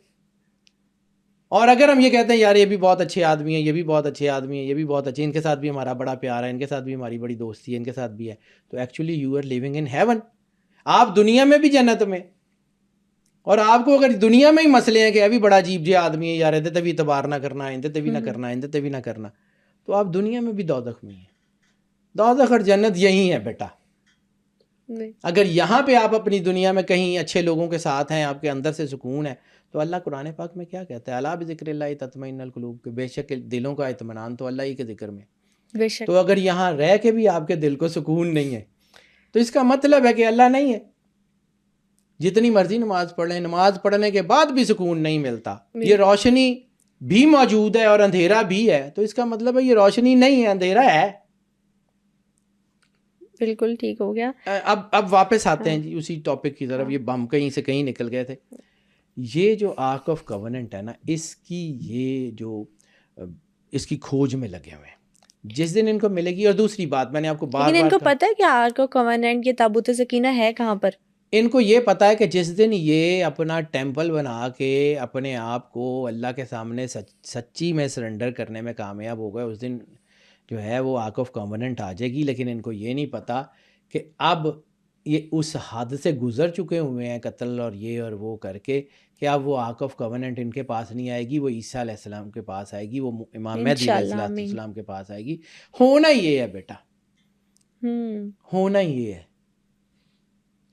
اور اگر ہم یہ کہتے ہیں یار یہ بھی بہت اچھے آدمی ہیں, یہ بھی بہت اچھے آدمی ہیں, یہ بھی بہت اچھے, ان کے ساتھ بھی ہمارا بڑا پیار ہے, ان کے ساتھ بھی ہماری بڑی دوستی ہے, ان کے ساتھ بھی ہے, تو actually you are living in heaven. آپ دنیا میں بھی جنت میں, اور آپ کو اگر دنیا میں ہی مسئلے ہیں کہ ابھی بڑا عجیب جے آدمی ہے یار, اندے تے بھی اعتبار نہ کرنا, اندے تے بھی نہ کرنا, اندے تے بھی نہ کرنا, تو آپ دنیا میں بھی دوزخ میں ہیں. دوزخ اور جنت یہی ہے بیٹا. اگر یہاں پہ آپ اپنی دنیا میں کہیں اچھے لوگوں کے ساتھ ہیں, آپ کے اندر سے سکون ہے, تو اللہ قرآن پاک میں کیا کہتا ہے؟ الا بذکر اللہ تطمئن القلوب, کہ بے شک دلوں کا اطمینان تو اللہ ہی کے ذکر میں. بے شک. تو اگر یہاں رہ کے بھی آپ کے دل کو سکون نہیں ہے, تو اس کا مطلب ہے کہ اللہ نہیں ہے. جتنی مرضی نماز پڑھ لیں, نماز پڑھنے کے بعد بھی سکون نہیں ملتا. یہ روشنی بھی موجود ہے اور اندھیرا بھی ہے, تو اس کا مطلب ہے یہ روشنی نہیں ہے, اندھیرا ہے. بالکل ٹھیک ہو گیا. اب واپس آتے ہیں جی اسی ٹاپک کی طرف. یہ ہم کہیں سے کہیں نکل گئے تھے. یہ جو آرک آف کوننٹ ہے نا, اس کی کھوج میں لگے ہوئے ہیں. جس دن ان کو ملے گی, اور دوسری بات میں نے آپ کو بار لیکن بار ان کو پتہ ہے کہ آرک آف کوننٹ یہ تابوت سکینہ ہے کہاں پر؟ ان کو یہ پتا ہے کہ جس دن یہ اپنا ٹیمپل بنا کے اپنے آپ کو اللہ کے سامنے سچی میں سرنڈر کرنے میں کامیاب ہو گئے, اس دن جو ہے وہ آرک آف کوننٹ آ جائے گی. لیکن ان کو یہ نہیں پتا کہ اب یہ اس حد سے گزر چکے ہوئے ہیں, قتل اور یہ اور وہ کر کے, کہ اب وہ آرک آف کوننٹ ان کے پاس نہیں آئے گی, وہ عیسیٰ علیہ السلام کے پاس آئے گی, وہ امام مہدی علیہ السلام کے پاس آئے گی. ہونا یہ ہے بیٹا, ہونا یہ ہے.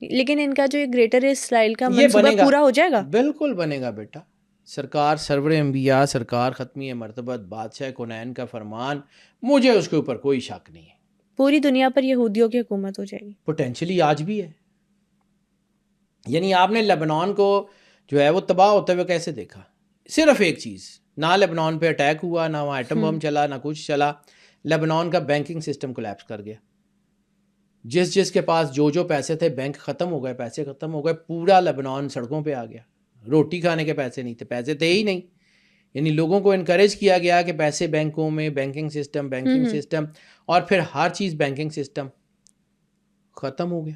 لیکن ان کا جو گریٹر اسرائیل کا منصوبہ پورا ہو جائے گا. بالکل بنے گا بیٹا, سرکار سرور انبیاء، سرکار ختمی مرتبت بادشاہ کونین کا فرمان، مجھے اس کے اوپر کوئی شک نہیں ہے، پوری دنیا پر یہودیوں کی حکومت ہو جائے گی. پوٹینشلی آج بھی ہے. یعنی آپ نے لبنان کو جو ہے وہ تباہ ہوتے ہوئے کیسے دیکھا؟ صرف ایک چیز، نہ لبنان پہ اٹیک ہوا، نہ وہاں ایٹم بم چلا، نہ کچھ چلا. لبنان کا بینکنگ سسٹم کولیپس کر گیا. جس کے پاس جو پیسے تھے، بینک ختم ہو گئے، پیسے ختم ہو گئے، پورا لبنان سڑکوں پہ آ گیا. روٹی کھانے کے پیسے نہیں تھے، پیسے تھے ہی نہیں. یعنی لوگوں کو انکریج کیا گیا کہ پیسے بینکوں میں، بینکنگ سسٹم اور پھر ہر چیز بینکنگ سسٹم ختم ہو گیا.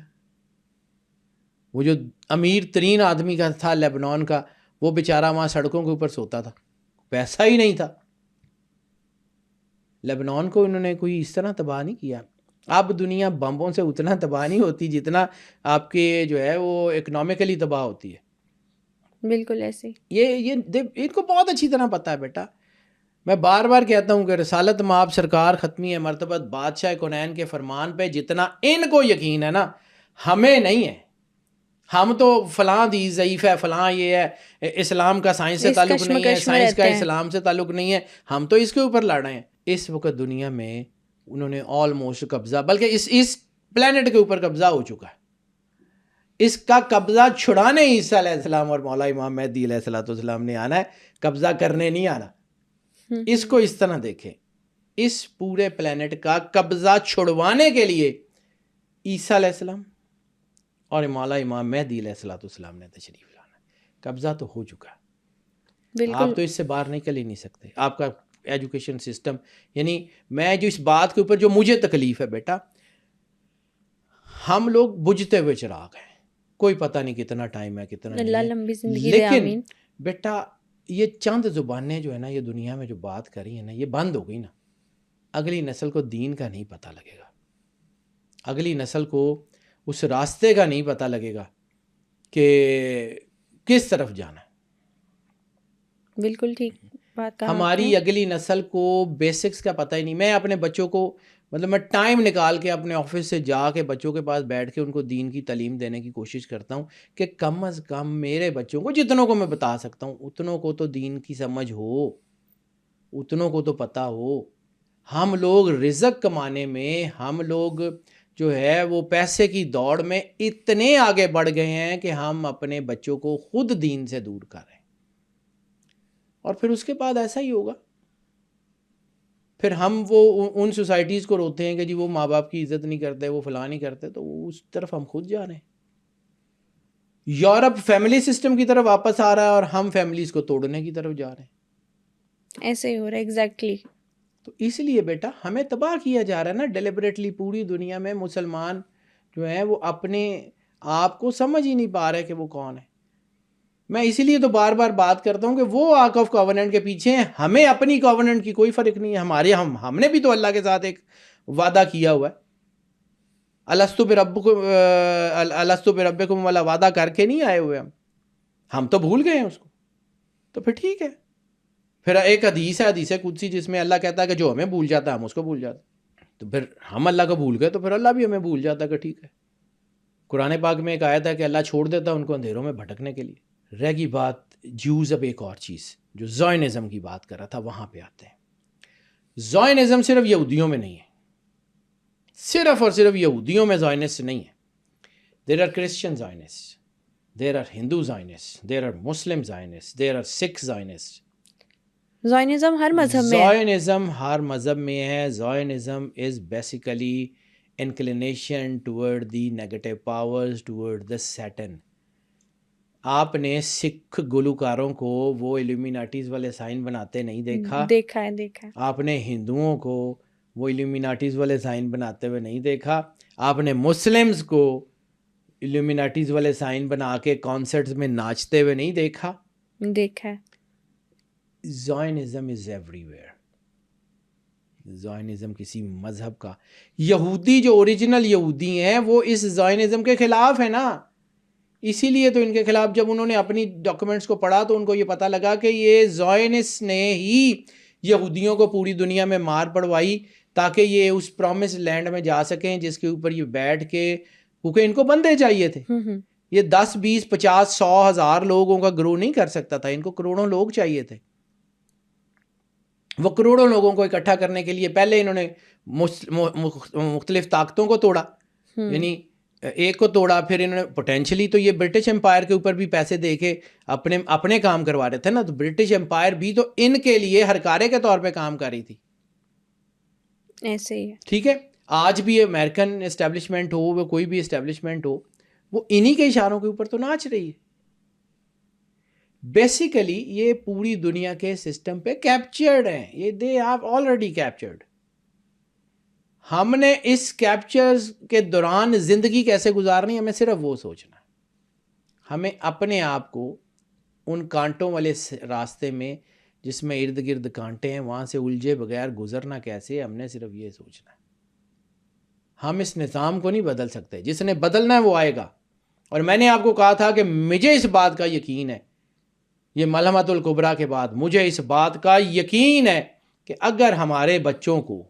وہ جو امیر ترین آدمی کا تھا لبنان کا، وہ بیچارہ وہاں سڑکوں کے اوپر سوتا تھا، پیسہ ہی نہیں تھا. لبنان کو انہوں نے کوئی اس طرح تباہ نہیں کیا. اب دنیا بمبوں سے اتنا تباہ نہیں ہوتی جتنا آپ کے جو ہے وہ اکنامکلی تباہ ہوتی ہے. بالکل ایسے. یہ ان کو بہت اچھی طرح پتہ ہے بیٹا. میں بار بار کہتا ہوں کہ رسالت مآب سرکار ختمی مرتبت بادشاہ کونین کے فرمان پہ جتنا ان کو یقین ہے نا، ہمیں نہیں ہے. ہم تو فلاں دی ضعیف ہے، فلاں یہ ہے، اسلام کا سائنس سے تعلق نہیں ہے، سائنس کا اسلام سے تعلق نہیں ہے، ہم تو اس کے اوپر لڑ رہے ہیں. اس وقت دنیا میں انہوں نے آلموسٹ قبضہ، بلکہ اس پلانٹ کے اوپر قبضہ ہو چکا ہے. اس کا قبضہ چھڑانے عیسیٰ علیہ السلام اور مولا امام مہدی علیہ السلام نے آنا ہے، قبضہ کرنے نہیں آنا. اس کو اس طرح دیکھیں، اس پورے پلانٹ کا قبضہ چھڑوانے کے لیے عیسیٰ علیہ السلام اور مولا امام مہدی علیہ السلام نے تشریف لانا ہے. قبضہ تو ہو چکا ہے، آپ تو اس سے باہر نکل ہی نہیں سکتے. آپ کا ایجوکیشن سسٹم، یعنی میں جو اس بات کے اوپر جو مجھے تکلیف ہے بیٹا، ہم لوگ بجھتے ہوئے چراغ ہیں، کوئی پتہ نہیں کتنا ٹائم ہے، کتنا نہیں ہے. لمبی زندگی دے، آمین. لیکن بیٹا یہ چند زبانیں جو ہے نا، یہ دنیا میں جو بات کری ہیں نا، یہ بند ہو گئی نا، اگلی نسل کو دین کا نہیں پتہ لگے گا، اگلی نسل کو اس راستے کا نہیں پتہ لگے گا کہ کس طرف جانا ہے. بالکل ٹھیک بات کہا. ہماری اگلی نسل کو بیسکس کا پتہ ہی نہیں. میں اپنے بچوں کو میں ٹائم نکال کے اپنے آفس سے جا کے بچوں کے پاس بیٹھ کے ان کو دین کی تعلیم دینے کی کوشش کرتا ہوں کہ کم از کم میرے بچوں کو، جتنوں کو میں بتا سکتا ہوں، اتنوں کو تو دین کی سمجھ ہو، اتنوں کو تو پتہ ہو. ہم لوگ رزق کمانے میں، ہم لوگ جو ہے وہ پیسے کی دوڑ میں اتنے آگے بڑھ گئے ہیں کہ ہم اپنے بچوں کو خود دین سے دور کر رہے ہیں. اور پھر اس کے بعد ایسا ہی ہوگا. پھر ہم وہ ان سوسائٹیز کو روتے ہیں کہ جی وہ ماں باپ کی عزت نہیں کرتے، وہ فلاں نہیں کرتے، تو اس طرف ہم خود جا رہے ہیں. یورپ فیملی سسٹم کی طرف واپس آ رہا ہے اور ہم فیملیز کو توڑنے کی طرف جا رہے ہیں. ایسے ہی ہو رہا ہے ایگزیکٹلی. تو اس لیے بیٹا ہمیں تباہ کیا جا رہا ہے نا ڈیلیبریٹلی. پوری دنیا میں مسلمان جو ہیں وہ اپنے آپ کو سمجھ ہی نہیں پا رہے کہ وہ کون ہے. میں اسی لیے تو بار بار بات کرتا ہوں کہ وہ آرک آف کووننٹ کے پیچھے ہیں، ہمیں اپنی کووننٹ کی کوئی فرق نہیں ہے. ہم نے بھی تو اللہ کے ساتھ ایک وعدہ کیا ہوا ہے. الستو بربکم والا وعدہ کر کے نہیں آئے ہوئے ہم تو بھول گئے ہیں اس کو. تو پھر ٹھیک ہے. پھر ایک حدیث ہے، حدیث قدسی، جس میں اللہ کہتا ہے کہ جو ہمیں بھول جاتا ہے ہم اس کو بھول جاتے ہیں. تو پھر ہم اللہ کو بھول گئے تو پھر اللہ بھی ہمیں بھول جاتا ہے کہ ٹھیک ہے. قرآن پاک میں ایک آیت ہے کہ اللہ چھوڑ دیتا ہے ان کو اندھیروں میں بھٹکنے کے لیے. رہ گئی بات جیوز. اب ایک اور چیز جو زائنزم کی بات کر رہا تھا وہاں پہ آتے ہیں. زائنزم صرف یہودیوں میں نہیں ہے، صرف اور صرف یہودیوں میں زائنسٹ نہیں ہے. There are Christian Zionist, there are Hindu Zionist, there are Muslim Zionist, there are Sikh Zionist. Zionism ہر مذہب میں ہے. زائنزم ہر مذہب میں ہے. Zionism is basically inclination toward the negative powers, toward the Satan. آپ نے سکھ گلوکاروں کو وہ ایلومیناٹیز والے سائن بناتے نہیں دیکھا. دیکھا ہے. آپ نے ہندوؤں کو وہ ایلومیناٹیز والے سائن بناتے ہوئے نہیں دیکھا. آپ نے مسلمز کو ایلومیناٹیز والے سائن بنا کے کانسرٹس میں ناچتے ہوئے نہیں دیکھا. دیکھا ہے. Zionism is every where. Zionism کسی مذہب کا، یہودی جو اوریجنل یہودی ہیں وہ اس زائنزم کے خلاف ہے نا. اسی لیے تو ان کے خلاف جب انہوں نے اپنی ڈاکومنٹس کو پڑھا تو ان کو یہ پتہ لگا کہ یہ زائنسٹ نے ہی یہودیوں کو پوری دنیا میں مار پڑوائی تاکہ یہ اس پرومس لینڈ میں جا سکیں جس کے اوپر یہ بیٹھ کے، کیونکہ ان کو بندے چاہیے تھے. یہ 10 20 50 100 1000 لوگوں کا گروہ نہیں کر سکتا تھا، ان کو کروڑوں لوگ چاہیے تھے. وہ کروڑوں لوگوں کو اکٹھا کرنے کے لیے پہلے انہوں نے مختلف طاقتوں کو توڑا، یعنی ایک کو توڑا، پھر انہوں نے پوٹینشلی تو یہ برٹش امپائر کے اوپر بھی پیسے دے کے اپنے کام کروا رہے تھے نا، تو برٹش امپائر بھی تو ان کے لیے ہرکارے کے طور پہ کام کر رہی تھی. ایسے ہی ٹھیک ہے، آج بھی امریکن اسٹیبلشمنٹ ہو، وہ کوئی بھی اسٹیبلشمنٹ ہو، وہ انہی کے اشاروں کے اوپر تو ناچ رہی ہے. بیسیکلی یہ پوری دنیا کے سسٹم پہ کیپچرڈ ہیں، یہ دے ہیو آلریڈی کیپچرڈ. ہم نے اس کیپچرز کے دوران زندگی کیسے گزارنی، ہمیں صرف وہ سوچنا ہے. ہمیں اپنے آپ کو ان کانٹوں والے راستے میں جس میں ارد گرد کانٹے ہیں وہاں سے الجھے بغیر گزرنا کیسے، ہم نے صرف یہ سوچنا ہے. ہم اس نظام کو نہیں بدل سکتے، جس نے بدلنا ہے وہ آئے گا. اور میں نے آپ کو کہا تھا کہ مجھے اس بات کا یقین ہے، یہ ملحمۃ الکبریٰ کے بعد مجھے اس بات کا یقین ہے کہ اگر ہمارے بچوں کو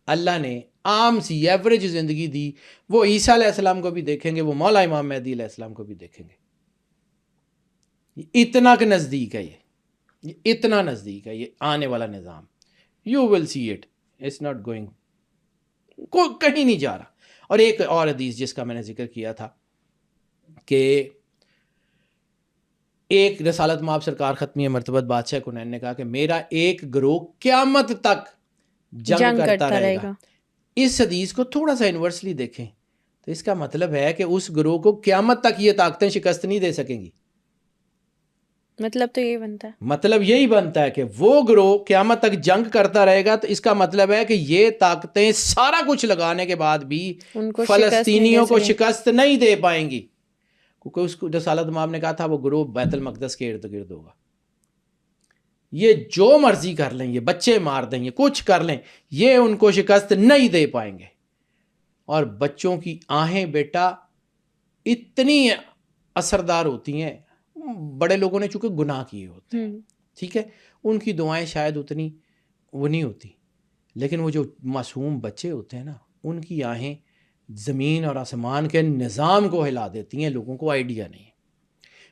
اللہ نے عام سی ایوریج زندگی دی، وہ عیسیٰ علیہ السلام کو بھی دیکھیں گے، وہ مولا امام مہدی علیہ السلام کو بھی دیکھیں گے. اتنا کہ نزدیک ہے، یہ اتنا نزدیک ہے یہ آنے والا نظام. You will see it, it's not going, کہیں نہیں جا رہا. اور ایک اور حدیث جس کا میں نے ذکر کیا تھا کہ ایک رسالت مآب سرکار ختمیہ مرتبت بادشاہ کنین نے کہا کہ میرا ایک گروہ قیامت تک جنگ کرتا رہے گا. اس حدیث کو تھوڑا سا انورسلی دیکھیں تو اس کا مطلب ہے کہ اس گروہ کو قیامت تک یہ طاقتیں شکست نہیں دے سکیں گی. مطلب تو یہی بنتا ہے، مطلب یہی بنتا ہے کہ وہ گروہ قیامت تک جنگ کرتا رہے گا، تو اس کا مطلب ہے کہ یہ طاقتیں سارا کچھ لگانے کے بعد بھی فلسطینیوں کو شکست نہیں دے پائیں گی، کیونکہ اس کو رسالت مآب نے کہا تھا وہ گروہ بیت المقدس کے ارد گرد ہوگا. یہ جو مرضی کر لیں، یہ بچے مار دیں، یہ کچھ کر لیں، یہ ان کو شکست نہیں دے پائیں گے. اور بچوں کی آہیں بیٹا اتنی اثردار ہوتی ہیں، بڑے لوگوں نے چونکہ گناہ کیے ہوتے ہیں، ٹھیک ہے، ان کی دعائیں شاید اتنی وہ نہیں ہوتی، لیکن وہ جو معصوم بچے ہوتے ہیں نا، ان کی آہیں زمین اور آسمان کے نظام کو ہلا دیتی ہیں، لوگوں کو آئیڈیا نہیں ہے.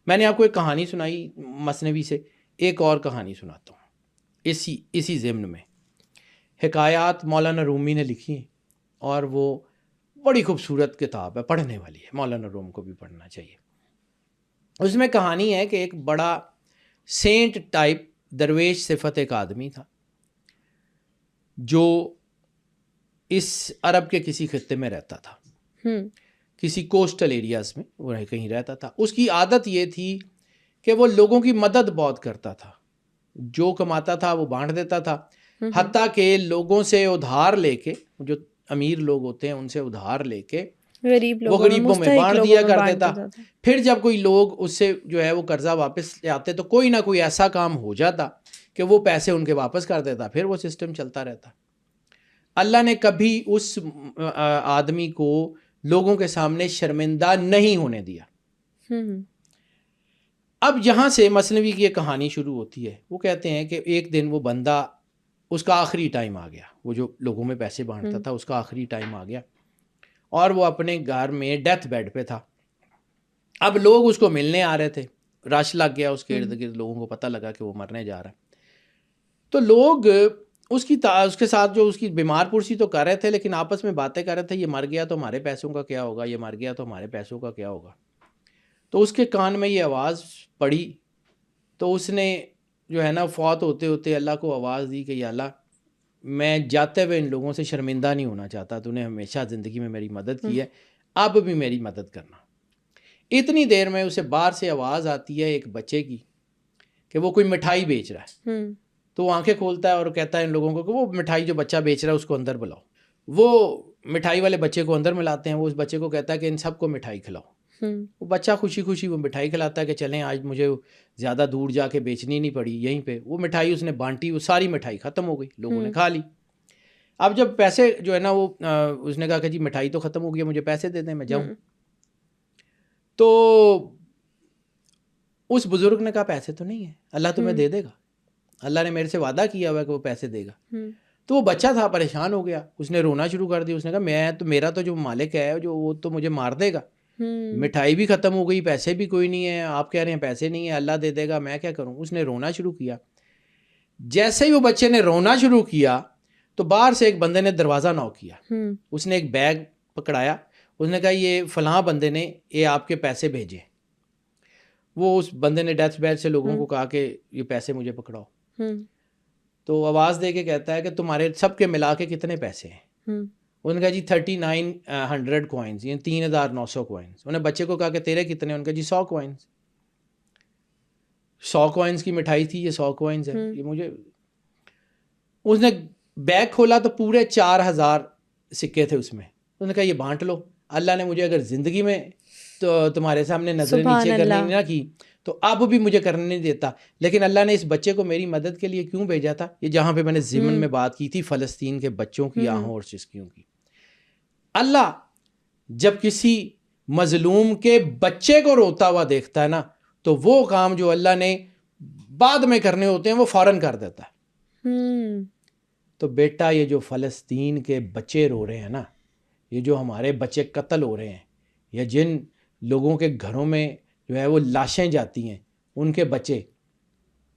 میں نے آپ کو ایک کہانی سنائی مثنوی سے، ایک اور کہانی سناتا ہوں اسی ضمن میں. حکایات مولانا رومی نے لکھی ہیں اور وہ بڑی خوبصورت کتاب ہے، پڑھنے والی ہے، مولانا روم کو بھی پڑھنا چاہیے. اس میں کہانی ہے کہ ایک بڑا سینٹ ٹائپ درویش صفت ایک آدمی تھا جو اس عرب کے کسی خطے میں رہتا تھا، کسی کوسٹل ایریاز میں وہ کہیں رہتا تھا. اس کی عادت یہ تھی کہ وہ لوگوں کی مدد بہت کرتا تھا، جو کماتا تھا وہ بانٹ دیتا تھا، حتیٰ کہ لوگوں سے ادھار لے کے، جو امیر لوگ ہوتے ہیں ان سے ادھار لے کے وہ غریبوں میں بانٹ دیا کرتے تھا. پھر جب کوئی لوگ اس سے جو ہے وہ قرضہ واپس لے آتے تو کوئی نہ کوئی ایسا کام ہو جاتا کہ وہ پیسے ان کے واپس کر دیتا، پھر وہ سسٹم چلتا رہتا. اللہ نے کبھی اس آدمی کو لوگوں کے سامنے شرمندہ نہیں ہونے دیا. اب یہاں سے مثنوی کی ایک کہانی شروع ہوتی ہے. وہ کہتے ہیں کہ ایک دن وہ بندہ، اس کا آخری ٹائم آ گیا، وہ جو لوگوں میں پیسے بانٹتا تھا اس کا آخری ٹائم آ گیا اور وہ اپنے گھر میں ڈیتھ بیڈ پہ تھا. اب لوگ اس کو ملنے آ رہے تھے، رش لگ گیا اس کے ارد گرد، لوگوں کو پتہ لگا کہ وہ مرنے جا رہا ہے. تو لوگ اس کے ساتھ جو اس کی بیمار پرسی تو کر رہے تھے، لیکن آپس میں باتیں کر رہے تھے، یہ مر گیا تو ہمارے پیسوں کا کیا ہوگا، یہ مر گیا تو ہمارے پیسوں کا کیا ہوگا. تو اس کے کان میں یہ آواز پڑی، تو اس نے جو ہے نا فوت ہوتے ہوتے اللہ کو آواز دی کہ یا اللہ، میں جاتے ہوئے ان لوگوں سے شرمندہ نہیں ہونا چاہتا، تو نے ہمیشہ زندگی میں میری مدد کی ہے، اب بھی میری مدد کرنا. اتنی دیر میں اسے باہر سے آواز آتی ہے ایک بچے کی کہ وہ کوئی مٹھائی بیچ رہا ہے. تو وہ آنکھیں کھولتا ہے اور کہتا ہے ان لوگوں کو کہ وہ مٹھائی جو بچہ بیچ رہا ہے اس کو اندر بلاؤ. وہ مٹھائی والے بچے کو اندر ملاتے ہیں، وہ اس بچے کو کہتا ہے کہ ان سب کو مٹھائی کھلاؤ. وہ بچہ خوشی خوشی وہ مٹھائی کھلاتا ہے کہ چلیں آج مجھے زیادہ دور جا کے بیچنی نہیں پڑی، یہیں پہ. وہ مٹھائی اس نے بانٹی، وہ ساری مٹھائی ختم ہو گئی، لوگوں نے کھا لی. اب جب پیسے جو ہے نا وہ اس نے کہا کہ جی مٹھائی تو ختم ہو گئی، مجھے پیسے دے دیں میں جاؤں. تو اس بزرگ نے کہا پیسے تو نہیں ہیں، اللہ تمہیں دے دے گا، اللہ نے میرے سے وعدہ کیا ہوا ہے کہ وہ پیسے دے گا. تو وہ بچہ تھا، پریشان ہو گیا، اس نے رونا شروع کر دیا. اس نے کہا میں تو، میرا تو جو مالک ہے جو وہ تو مجھے مار دے گا. مٹھائی بھی ختم ہو گئی, پیسے بھی کوئی نہیں ہے, آپ کہہ رہے ہیں پیسے نہیں ہیں, اللہ دے دے گا, میں کیا کروں. اس نے رونا شروع کیا. جیسے ہی وہ بچے نے رونا شروع کیا تو باہر سے ایک بندے نے دروازہ نوک کیا. اس نے ایک بیگ پکڑایا, اس نے کہا یہ فلاں بندے نے یہ آپ کے پیسے بھیجے. وہ اس بندے نے ڈیتھ بیڈ سے لوگوں کو کہا کہ یہ پیسے مجھے پکڑاؤ. تو آواز دے کے کہتا ہے کہ تمہارے سب کے ملا کے کتنے پیسے ہیں. انہوں نے کہا جی 3900 کوائنز, یعنی 3900 کوائنز. انہوں نے بچے کو کہا کہ تیرے کتنے, انہوں نے کہا جی 100 کوائنز. 100 کوائنز کی مٹھائی تھی, یہ 100 کوائنز ہے, یہ مجھے. اس نے بیگ کھولا تو پورے 4000 سکے تھے اس میں. انہوں نے کہا یہ بانٹ لو, اللہ نے مجھے اگر زندگی میں تو تمہارے سامنے نظریں نیچے کرنے نہ کی تو اب بھی مجھے کرنے نہیں دیتا, لیکن اللہ نے اس بچے کو میری مدد کے لیے کیوں بھیجا تھا. یہ جہاں پہ میں نے ضمن میں بات کی تھی فلسطین کے بچوں کی آہوں اور سسکیوں کی. اللہ جب کسی مظلوم کے بچے کو روتا ہوا دیکھتا ہے نا, تو وہ کام جو اللہ نے بعد میں کرنے ہوتے ہیں وہ فوراً کر دیتا ہے. تو بیٹا یہ جو فلسطین کے بچے رو رہے ہیں نا, یہ جو ہمارے بچے قتل ہو رہے ہیں, یا جن لوگوں کے گھروں میں جو ہے وہ لاشیں جاتی ہیں, ان کے بچے,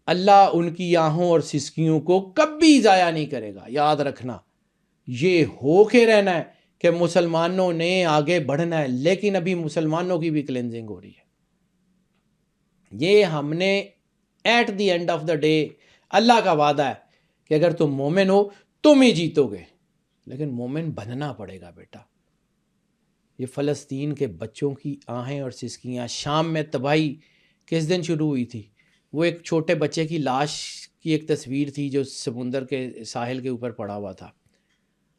اللہ ان کی آہوں اور سسکیوں کو کبھی ضائع نہیں کرے گا. یاد رکھنا, یہ ہو کے رہنا ہے کہ مسلمانوں نے آگے بڑھنا ہے, لیکن ابھی مسلمانوں کی بھی کلینزنگ ہو رہی ہے. یہ ہم نے at the end of the day اللہ کا وعدہ ہے کہ اگر تم مومن ہو تم ہی جیتو گے, لیکن مومن بننا پڑے گا بیٹا. یہ فلسطین کے بچوں کی آہیں اور سسکیاں. شام میں تباہی کس دن شروع ہوئی تھی؟ وہ ایک چھوٹے بچے کی لاش کی ایک تصویر تھی جو سمندر کے ساحل کے اوپر پڑا ہوا تھا,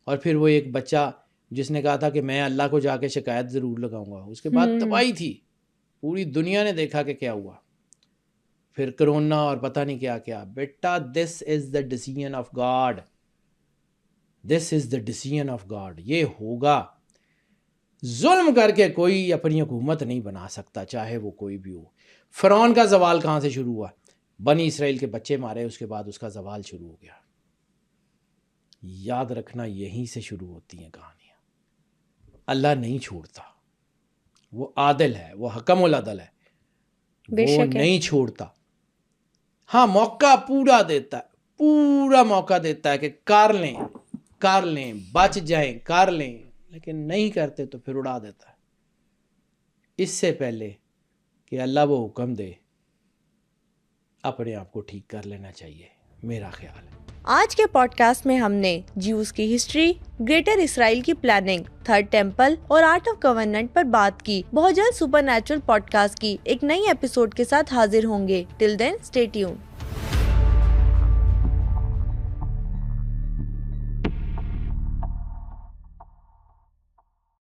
اور پھر وہ ایک بچہ جس نے کہا تھا کہ میں اللہ کو جا کے شکایت ضرور لگاؤں گا. اس کے بعد تباہی تھی, پوری دنیا نے دیکھا کہ کیا ہوا, پھر کرونا اور پتہ نہیں کیا کیا. بیٹا this is the decision of God, this is the decision of God. یہ ہوگا. ظلم کر کے کوئی اپنی حکومت نہیں بنا سکتا, چاہے وہ کوئی بھی ہو. فرعون کا زوال کہاں سے شروع ہوا؟ بنی اسرائیل کے بچے مارے, اس کے بعد اس کا زوال شروع ہو گیا. یاد رکھنا, یہیں سے شروع ہوتی ہیں کہانیاں. اللہ نہیں چھوڑتا, وہ عادل ہے, وہ حکم العدل ہے, وہ نہیں چھوڑتا. ہاں موقع پورا دیتا ہے, پورا موقع دیتا ہے کہ کر لیں بچ جائیں, کر لیں, لیکن نہیں کرتے تو پھر اڑا دیتا ہے. اس سے پہلے کہ اللہ وہ حکم دے, اپنے آپ کو ٹھیک کر لینا چاہیے, میرا خیال ہے. آج کے پوڈ کاسٹ میں ہم نے جیوز کی ہسٹری, گریٹر اسرائیل کی پلاننگ, تھرڈ ٹیمپل اور آرٹ آف گورنمنٹ پر بات کی. بہت جلد سپر نیچرل پوڈ کاسٹ کی ایک نئی ایپیسوڈ کے ساتھ حاضر ہوں گے. ٹل دین اسٹے ٹیونڈ.